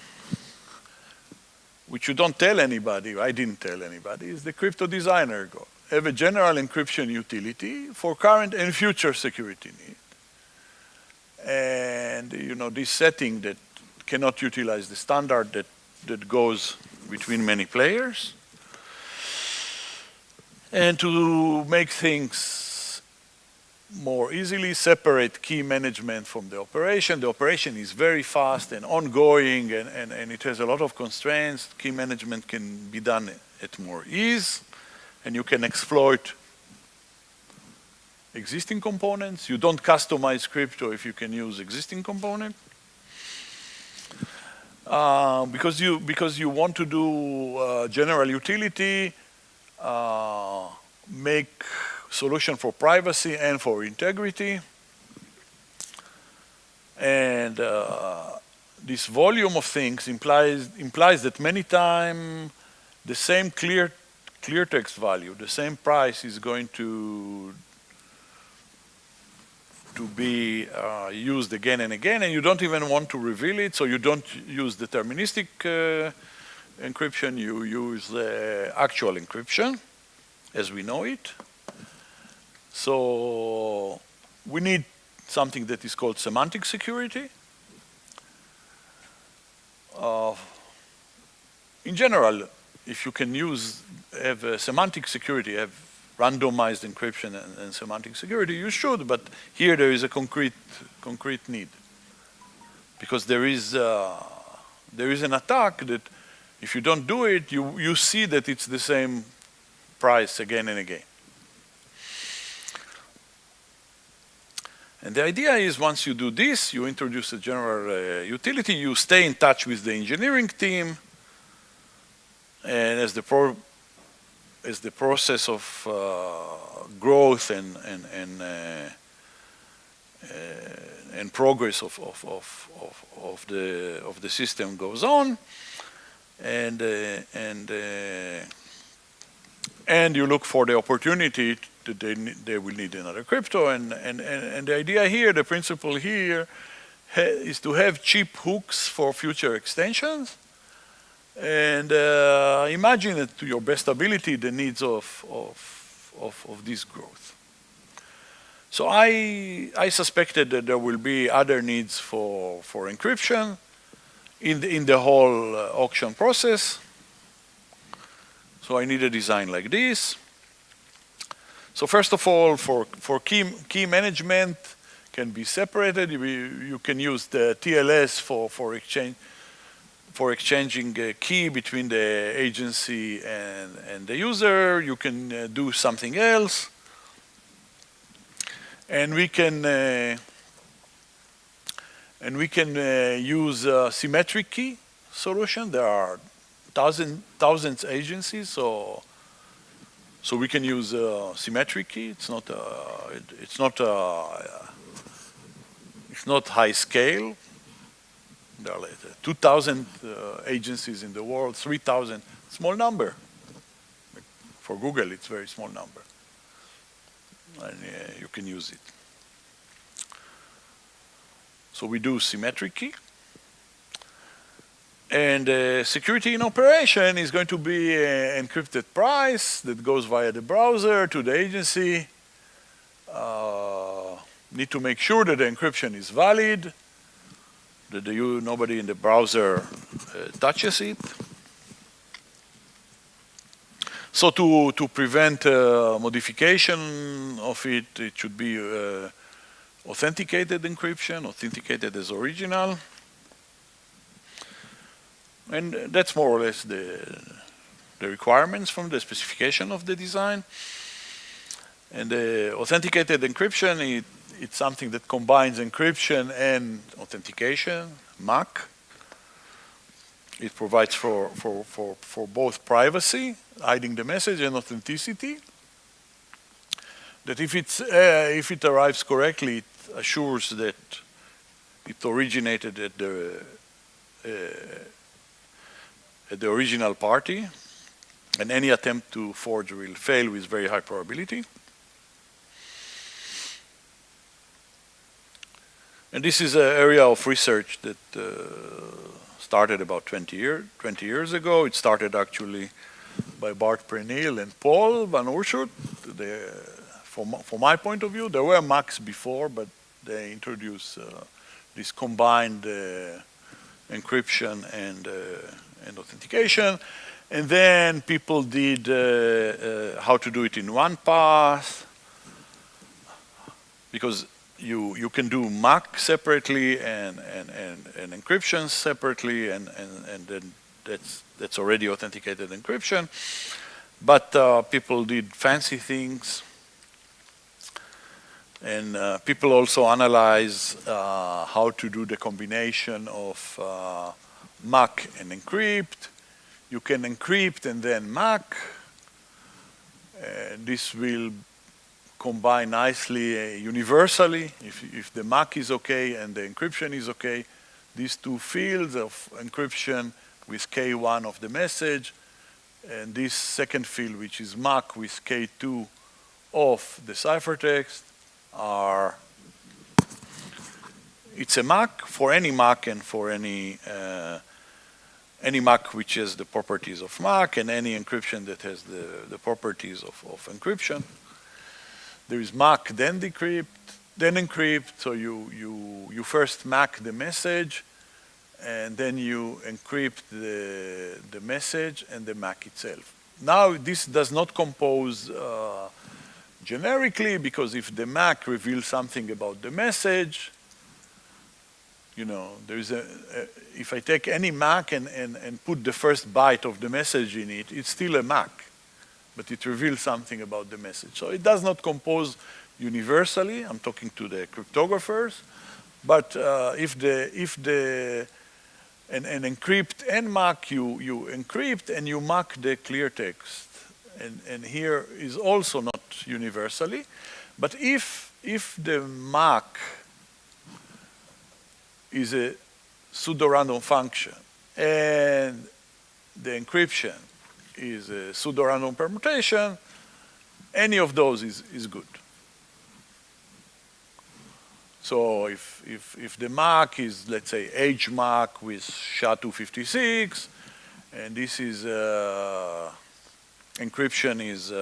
which you don't tell anybody, I didn't tell anybody, is the crypto designer goal. Have a general encryption utility for current and future security need. And this setting that cannot utilize the standard that goes between many players. And to make things more easily, separate key management from the operation. The operation is very fast and ongoing, and it has a lot of constraints. Key management can be done at more ease, and you can exploit existing components. You don't customize crypto if you can use existing component. Because you want to do general utility, make solution for privacy and for integrity. And this volume of things implies that many times the same clear text value, the same price is going to be used again and again, and you don't even want to reveal it, so you don't use deterministic encryption, you use actual encryption as we know it. So we need something that is called semantic security. In general, if you can have semantic security, have randomized encryption and semantic security, you should, but here there is a concrete need. Because there is an attack that If you don't do it, you see that it's the same price again and again. And the idea is once you do this, you introduce a general utility, you stay in touch with the engineering team, and as the process of growth and progress of the system goes on, and you look for the opportunity that they will need another crypto, and the idea here, the principle here, is to have cheap hooks for future extensions, and imagine it to your best ability the needs of this growth. So I suspected that there will be other needs for encryption in the whole auction process. So I need a design like this. So first of all, for key management can be separated. You can use the TLS for exchanging a key between the agency and the user. You can do something else. And we can use a symmetric key solution. There are thousands agencies, so we can use a symmetric key. It's not high scale. There are like 2,000 agencies in the world, 3,000, small number. For Google, it's a very small number. And you can use it. So we do symmetric key. And security in operation is going to be an encrypted price that goes via the browser to the agency. Need to make sure that the encryption is valid, that nobody in the browser touches it. So to prevent modification of it, it should be authenticated encryption, authenticated as original. And that's more or less the requirements from the specification of the design. And the authenticated encryption, it's something that combines encryption and authentication, MAC. It provides for both privacy, hiding the message, and authenticity. That if it arrives correctly, it assures that it originated at the original party, and any attempt to forge will fail with very high probability. And this is an area of research that started about 20 years ago. It started actually by Bart Preneel and Paul Van Oorschot. From my point of view, there were Macs before, but they introduced this combined encryption and authentication. And then people did how to do it in one pass, because you can do MAC separately and encryption separately, and then that's already authenticated encryption. But people did fancy things, and people also analyze how to do the combination of MAC and encrypt. You can encrypt and then MAC. This will combine nicely universally. If the MAC is okay and the encryption is okay, these two fields of encryption with K1 of the message, and this second field, which is MAC with K2 of the ciphertext, it's a MAC for any MAC and for any MAC which has the properties of MAC, and any encryption that has the properties of encryption. There is MAC, then decrypt, then encrypt. So you first MAC the message, and then you encrypt the message and the MAC itself. Now this does not compose generically, because if the MAC reveals something about the message, You know, there's if I take any MAC and put the first byte of the message in it, it's still a MAC, but it reveals something about the message. So it does not compose universally. I'm talking to the cryptographers, but if an encrypt and MAC, you encrypt and you MAC the clear text, and here is also not universally, but if the MAC is a pseudo-random function, and the encryption is a pseudo-random permutation, any of those is good. So if the MAC is, let's say, HMAC with SHA-256, and this is encryption is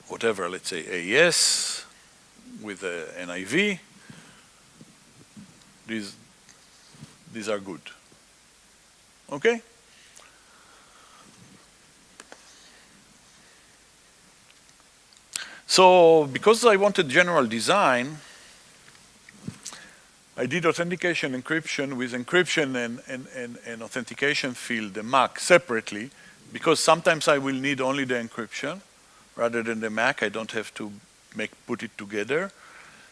whatever, let's say AES with an IV, these are good. Okay? So because I wanted general design, I did authentication encryption with encryption and authentication field, the MAC, separately, because sometimes I will need only the encryption rather than the MAC. I don't have to put it together.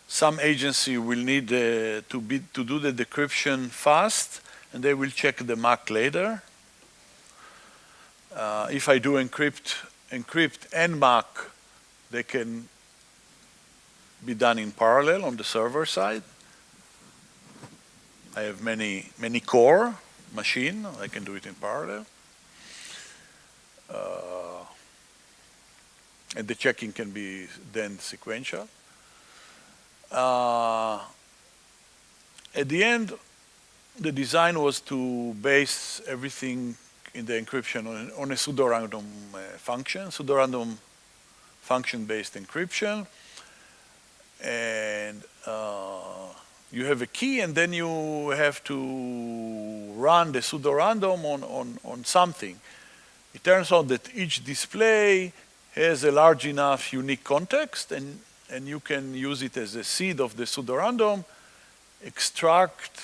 Some agency will need to do the decryption fast, and they will check the MAC later. If I do encrypt and MAC, they can be done in parallel on the server side. I have many core machine. I can do it in parallel. And the checking can be then sequential. At the end, the design was to base everything in the encryption on a pseudo-random function, pseudo-random function-based encryption. And you have a key, and then you have to run the pseudo-random on something. It turns out that each display has a large enough unique context, and you can use it as a seed of the pseudo-random, extract,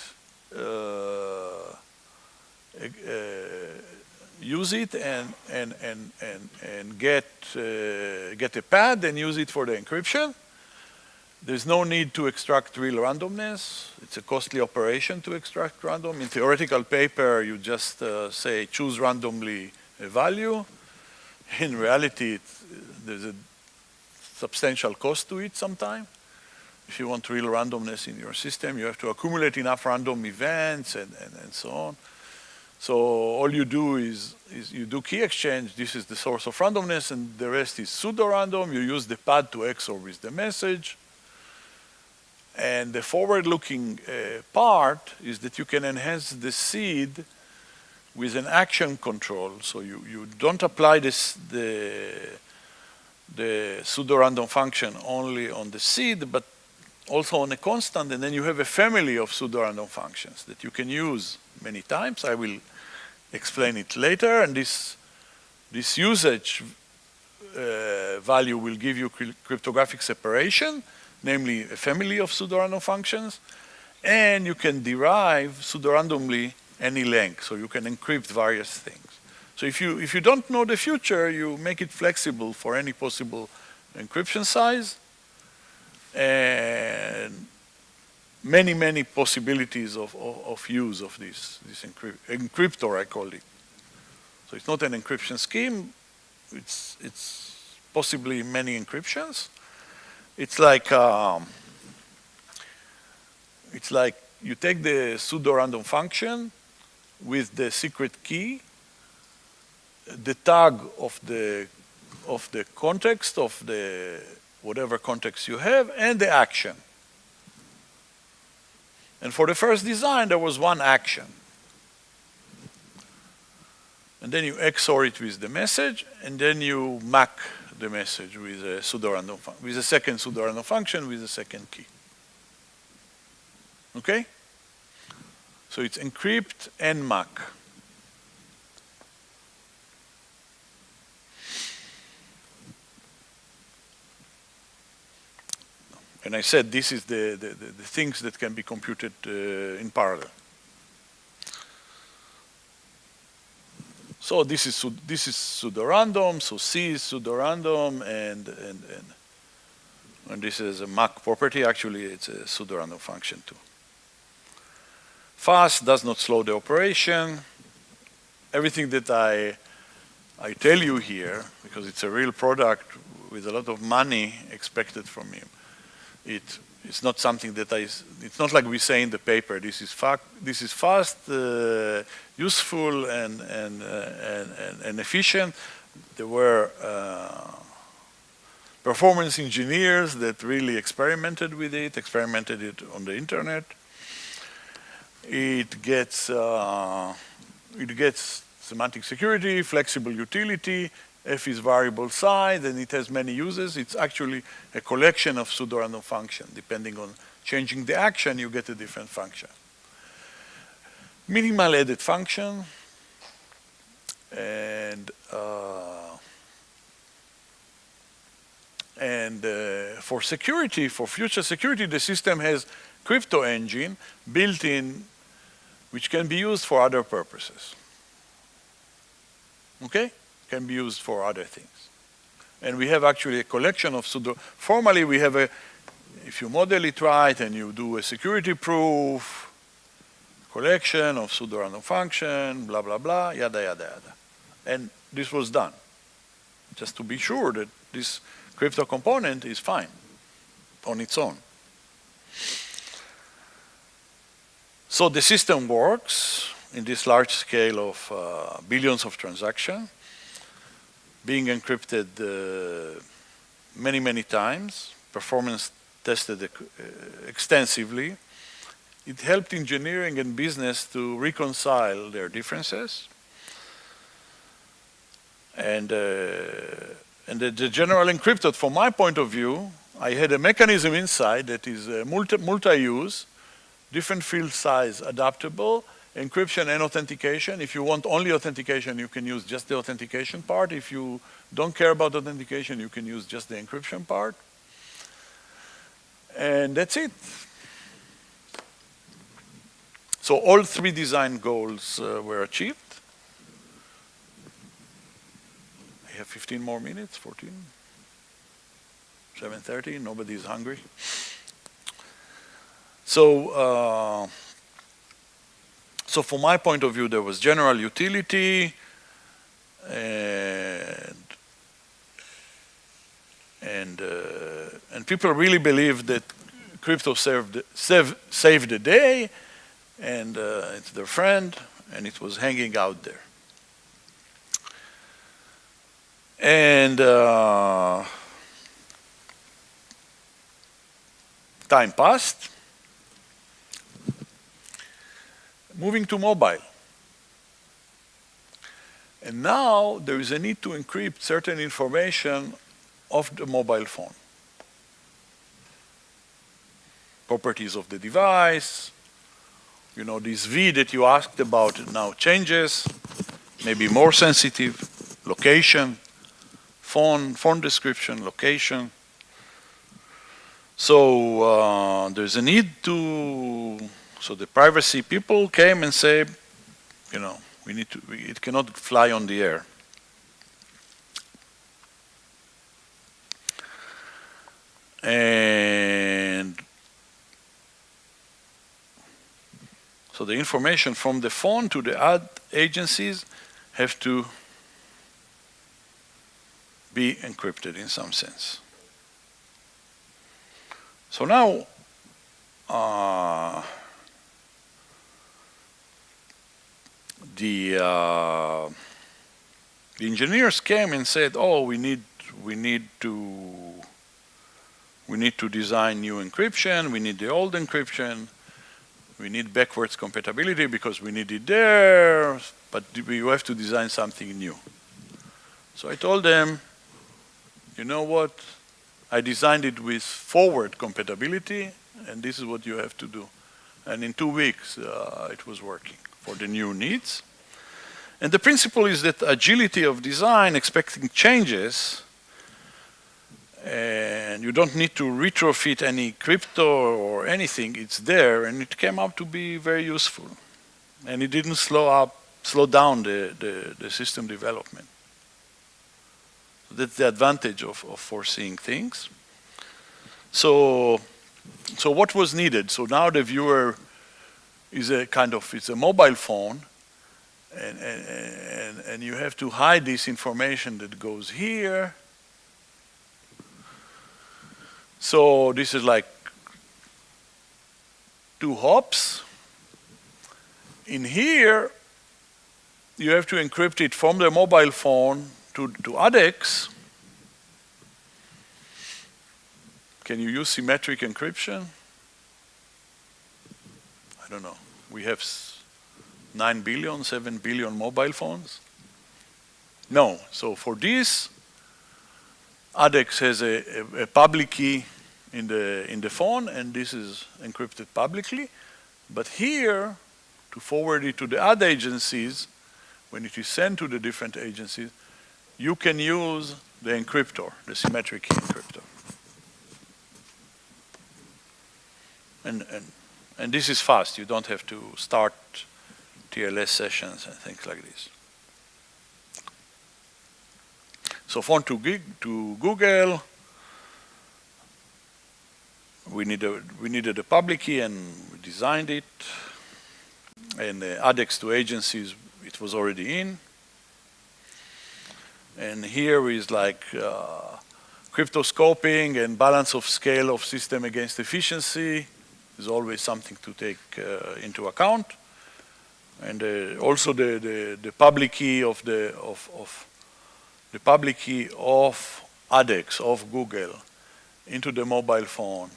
use it, and get a pad and use it for the encryption. There's no need to extract real randomness. It's a costly operation to extract random. In theoretical paper, you just say choose randomly a value. In reality, there's a substantial cost to it sometimes. If you want real randomness in your system, you have to accumulate enough random events and so on. So all you do is you do key exchange. This is the source of randomness, and the rest is pseudo-random. You use the pad to XOR with the message. And the forward-looking part is that you can enhance the seed with an action control. So you don't apply the pseudo-random function only on the seed, but also on a constant, and then you have a family of pseudo-random functions that you can use many times. I will explain it later, and this usage value will give you cryptographic separation, namely a family of pseudo-random functions, and you can derive pseudo-randomly any length, so you can encrypt various things. So if you don't know the future, you make it flexible for any possible encryption size, and many possibilities of use of this encryptor, I call it. So it's not an encryption scheme, it's possibly many encryptions. It's like you take the pseudo-random function with the secret key, the tag of the context of the whatever context you have, and the action. And for the first design, there was one action. And then you XOR it with the message, and then you MAC the message with a pseudo-random with a second pseudo-random function with a second key. Okay? So it's encrypt and MAC. And I said this is the things that can be computed in parallel. So this is pseudorandom, so C is pseudorandom, and this is a Mach property. Actually, it's a pseudorandom function too. Fast does not slow the operation. Everything that I tell you here, because it's a real product with a lot of money expected from him, it's not something that it's not like we say in the paper, this is fast, useful, and efficient. There were performance engineers that really experimented with it, experimented it on the internet. It gets semantic security, flexible utility, F is variable size, and it has many uses. It's actually a collection of pseudorandom functions. Depending on changing the action, you get a different function. Minimal added function, and for security, for future security, the system has crypto engine built in, which can be used for other purposes. Okay? Can be used for other things. And we have actually a collection of formally we have if you model it right and you do a security proof, collection of pseudorandom function, blah, blah, blah, yada, yada, yada. And this was done, just to be sure that this crypto component is fine on its own. So the system works in this large scale of billions of transactions, being encrypted many, many times, performance tested extensively. It helped engineering and business to reconcile their differences. And the general encrypted, from my point of view, I had a mechanism inside that is multi-use, different field size adaptable, encryption and authentication. If you want only authentication, you can use just the authentication part. If you don't care about authentication, you can use just the encryption part. And that's it. So all three design goals were achieved. I have 15 more minutes, 14, 7:30, nobody is hungry. So from my point of view, there was general utility, and people really believed that crypto saved the day, and it's their friend, and it was hanging out there. And time passed. Moving to mobile. And now there is a need to encrypt certain information of the mobile phone. Properties of the device, you know, this V that you asked about now changes, maybe more sensitive, location, phone description, location. So there's a need to, so the privacy people came and said, you know, we need to, it cannot fly on the air. And so the information from the phone to the ad agencies have to be encrypted in some sense. So now, the engineers came and said, "Oh, we need to design new encryption. We need the old encryption. We need backwards compatibility because we need it there, but we have to design something new." So I told them, you know what? I designed it with forward compatibility, and this is what you have to do. And in 2 weeks, it was working for the new needs. And the principle is that agility of design, expecting changes, And you don't need to retrofit any crypto or anything. It's there, and it came out to be very useful. And it didn't slow down the system development. That's the advantage of foreseeing things. So what was needed? So now the viewer is it's a mobile phone, and you have to hide this information that goes here. So this is like 2 hops. In here, you have to encrypt it from the mobile phone to ADEX. Can you use symmetric encryption? I don't know. We have 9 billion, 7 billion mobile phones. No. So for this, ADEX has a public key in the phone, and this is encrypted publicly. But here, to forward it to the other agencies, when it is sent to the different agencies, you can use the encryptor, the symmetric key encryptor. And this is fast. You don't have to start TLS sessions and things like this. So phone to Google, we needed a public key, and we designed it. And ADEX to agencies, it was already in. And here is like cryptoscoping and balance of scale of system against efficiency is always something to take into account. And also the public key of the public key of ADEX, of Google, into the mobile phone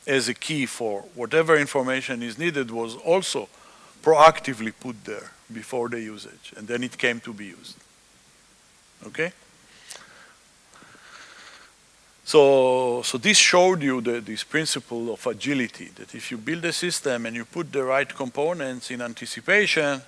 as a key for whatever information is needed was also proactively put there before the usage, and then it came to be used. Okay? So this showed you this principle of agility, that if you build a system and you put the right components in anticipation,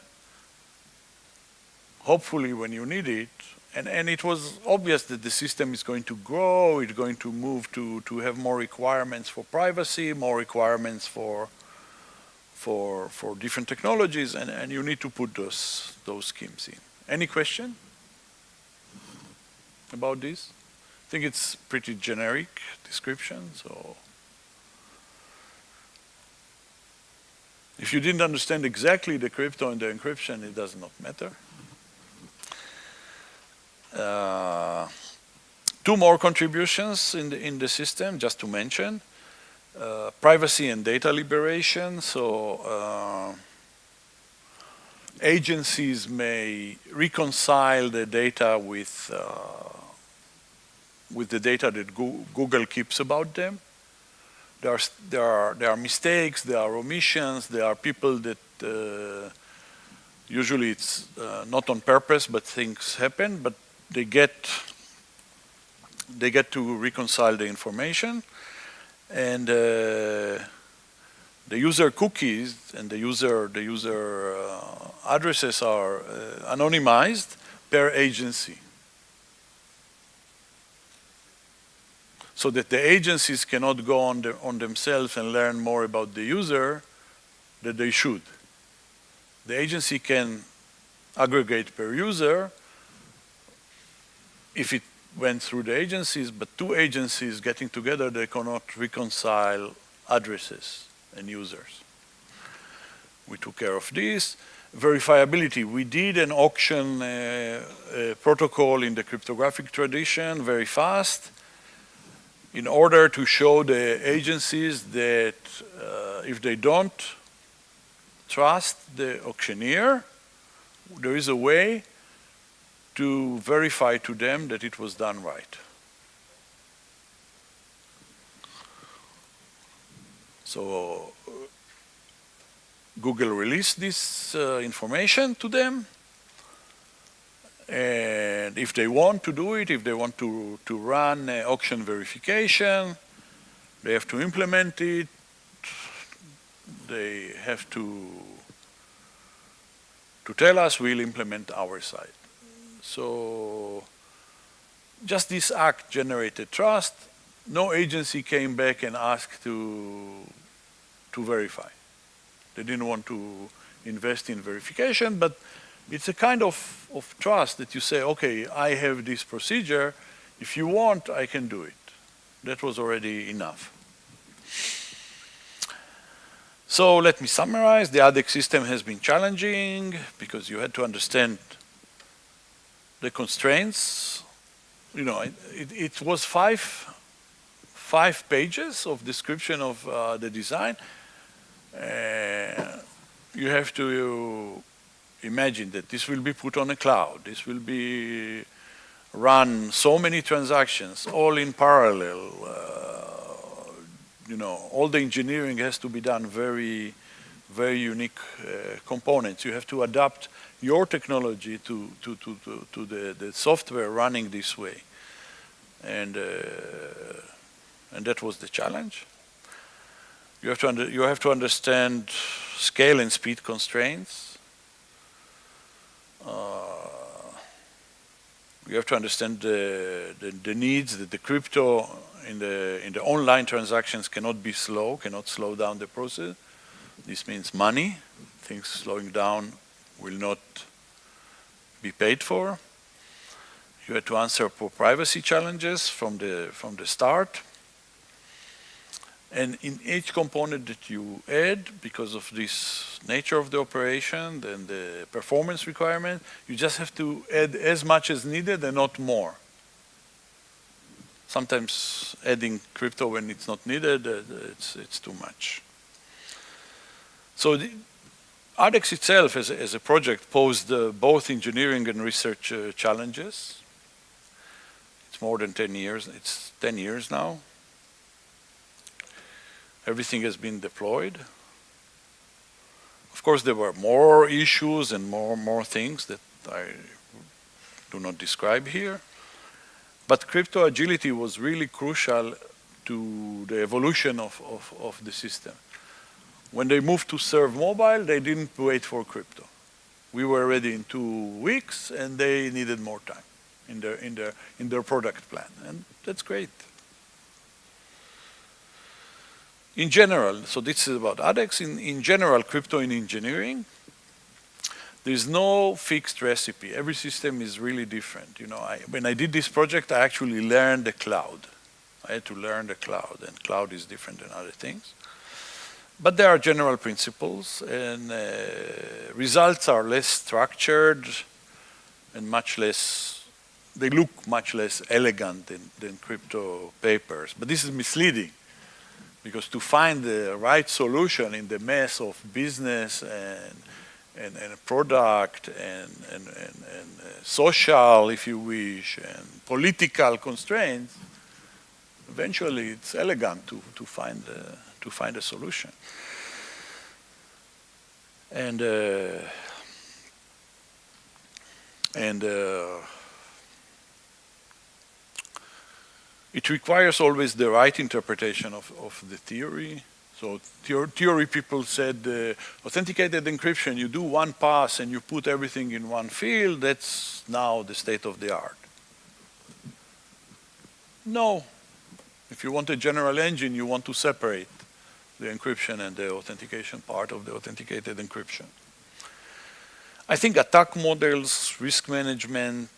hopefully when you need it, and it was obvious that the system is going to grow, it's going to move to have more requirements for privacy, more requirements for different technologies, and you need to put those schemes in. Any question about this? I think it's pretty generic description, so if you didn't understand exactly the crypto and the encryption, it does not matter. 2 more contributions in the system, just to mention. Privacy and data liberation. So agencies may reconcile the data with the data that Google keeps about them. There are mistakes, there are omissions, there are people that usually it's not on purpose, but things happen, but they get to reconcile the information, and the user cookies and the user addresses are anonymized per agency, so that the agencies cannot go on themselves and learn more about the user that they should. The agency can aggregate per user if it went through the agencies, but 2 agencies getting together, they cannot reconcile addresses and users. We took care of this. Verifiability, we did an auction protocol in the cryptographic tradition very fast in order to show the agencies that if they don't trust the auctioneer, there is a way to verify to them that it was done right. So Google released this information to them, and if they want to do it, if they want to run auction verification, they have to implement it. They have to tell us, we'll implement our side. So just this act generated trust. No agency came back and asked to verify. They didn't want to invest in verification, but it's a kind of trust that you say, okay, I have this procedure. If you want, I can do it. That was already enough. So let me summarize. The ADEX system has been challenging because you had to understand the constraints. You know, it was five pages of description of the design. You have to imagine that this will be put on a cloud. This will be run so many transactions, all in parallel. You know, all the engineering has to be done very, very unique components. You have to adapt your technology to the software running this way. And that was the challenge. You have to understand scale and speed constraints. You have to understand the needs that the crypto in the online transactions cannot be slow, cannot slow down the process. This means money. Things slowing down will not be paid for. You have to answer for privacy challenges from the start. And in each component that you add, because of this nature of the operation and the performance requirement, you just have to add as much as needed and not more. Sometimes adding crypto when it's not needed, it's too much. So the ADEX itself as a project posed both engineering and research challenges. It's more than 10 years. It's 10 years now. Everything has been deployed. Of course, there were more issues and more things that I do not describe here. But crypto agility was really crucial to the evolution of the system. When they moved to serve mobile, they didn't wait for crypto. We were ready in 2 weeks, and they needed more time in their product plan, and that's great. In general, so this is about ADEX. In general, crypto in engineering, there's no fixed recipe. Every system is really different. You know, when I did this project, I actually learned the cloud. I had to learn the cloud, and cloud is different than other things. But there are general principles, and results are less structured and much less, they look much less elegant than crypto papers. But this is misleading, because to find the right solution in the mess of business and product and social, if you wish, and political constraints, eventually it's elegant to find a solution. And it requires always the right interpretation of the theory. So theory people said authenticated encryption, you do one pass and you put everything in one field, that's now the state of the art. No. If you want a general engine, you want to separate the encryption and the authentication part of the authenticated encryption. I think attack models, risk management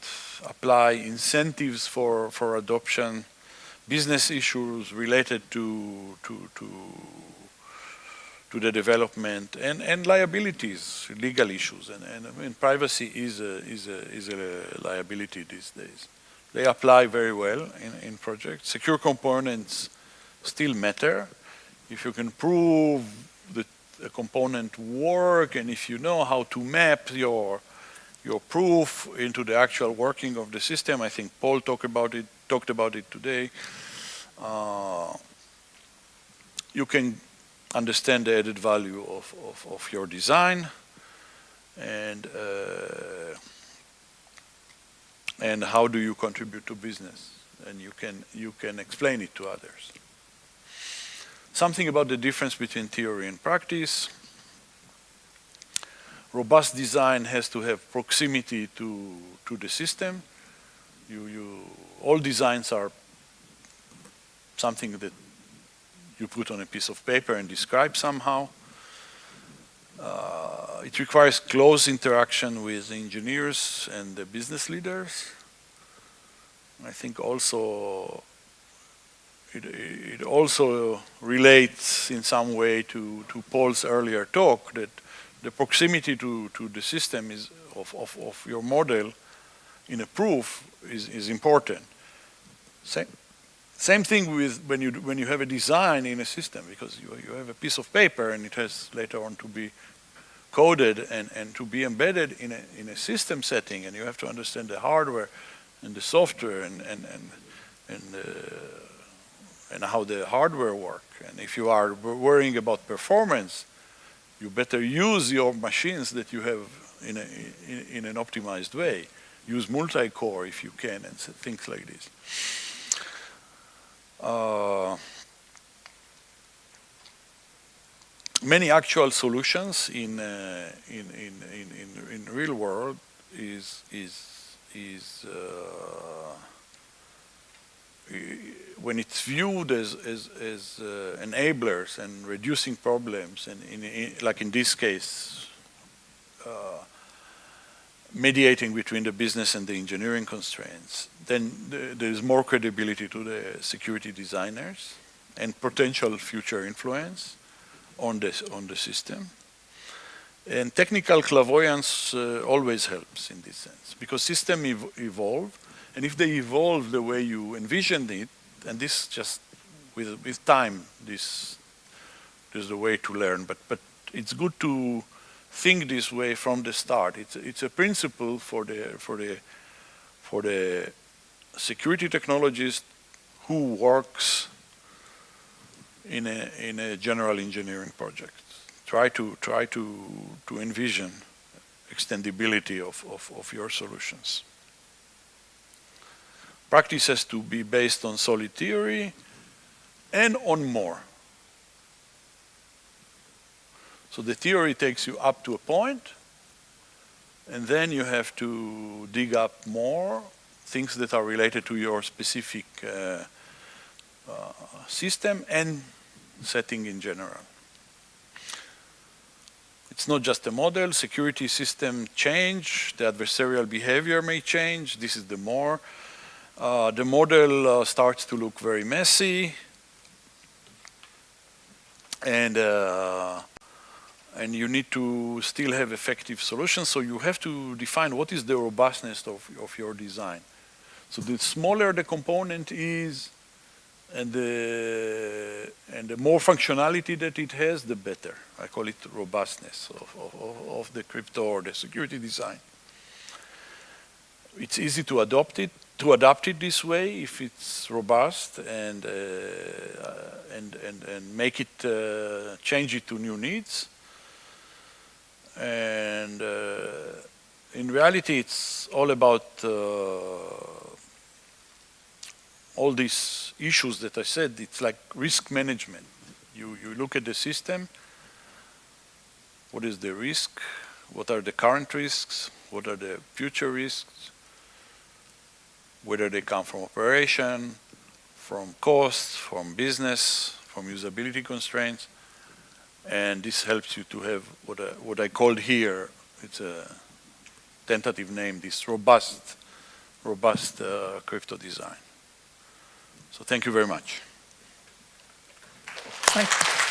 apply, incentives for adoption, business issues related to the development, and liabilities, legal issues, and I mean, privacy is a liability these days. They apply very well in projects. Secure components still matter. If you can prove that a component work, and if you know how to map your proof into the actual working of the system, I think Paul talked about it today. You can understand the added value of your design, and how do you contribute to business, and you can explain it to others. Something about the difference between theory and practice. Robust design has to have proximity to the system. All designs are something that you put on a piece of paper and describe somehow. It requires close interaction with engineers and the business leaders. I think also it also relates in some way to Paul's earlier talk that the proximity to the system of your model in a proof is important. Same thing with when you have a design in a system, because you have a piece of paper and it has later on to be coded and to be embedded in a system setting, and you have to understand the hardware and the software and how the hardware work. And if you are worrying about performance, you better use your machines that you have in an optimized way. Use multi-core if you can, and things like this. Many actual solutions in real world when it's viewed as enablers and reducing problems, and like in this case, mediating between the business and the engineering constraints, then there's more credibility to the security designers and potential future influence on the system. And technical clairvoyance always helps in this sense, because systems evolve, and if they evolve the way you envisioned it, and this just with time, this is the way to learn. But it's good to think this way from the start. It's a principle for the security technologist who works in a general engineering project. Try to envision extendability of your solutions. Practice has to be based on solid theory and on more. So the theory takes you up to a point, and then you have to dig up more things that are related to your specific system and setting in general. It's not just a model. Security system change, the adversarial behavior may change. This is the more. The model starts to look very messy, and you need to still have effective solutions. So you have to define what is the robustness of your design. So the smaller the component is, and the more functionality that it has, the better. I call it robustness of the crypto or the security design. It's easy to adapt it this way if it's robust and make it change it to new needs. And in reality, it's all about all these issues that I said. It's like risk management. You look at the system. What is the risk? What are the current risks? What are the future risks? Whether they come from operation, from cost, from business, from usability constraints. And this helps you to have what I called here, it's a tentative name, this robust crypto design. So thank you very much. Thank you.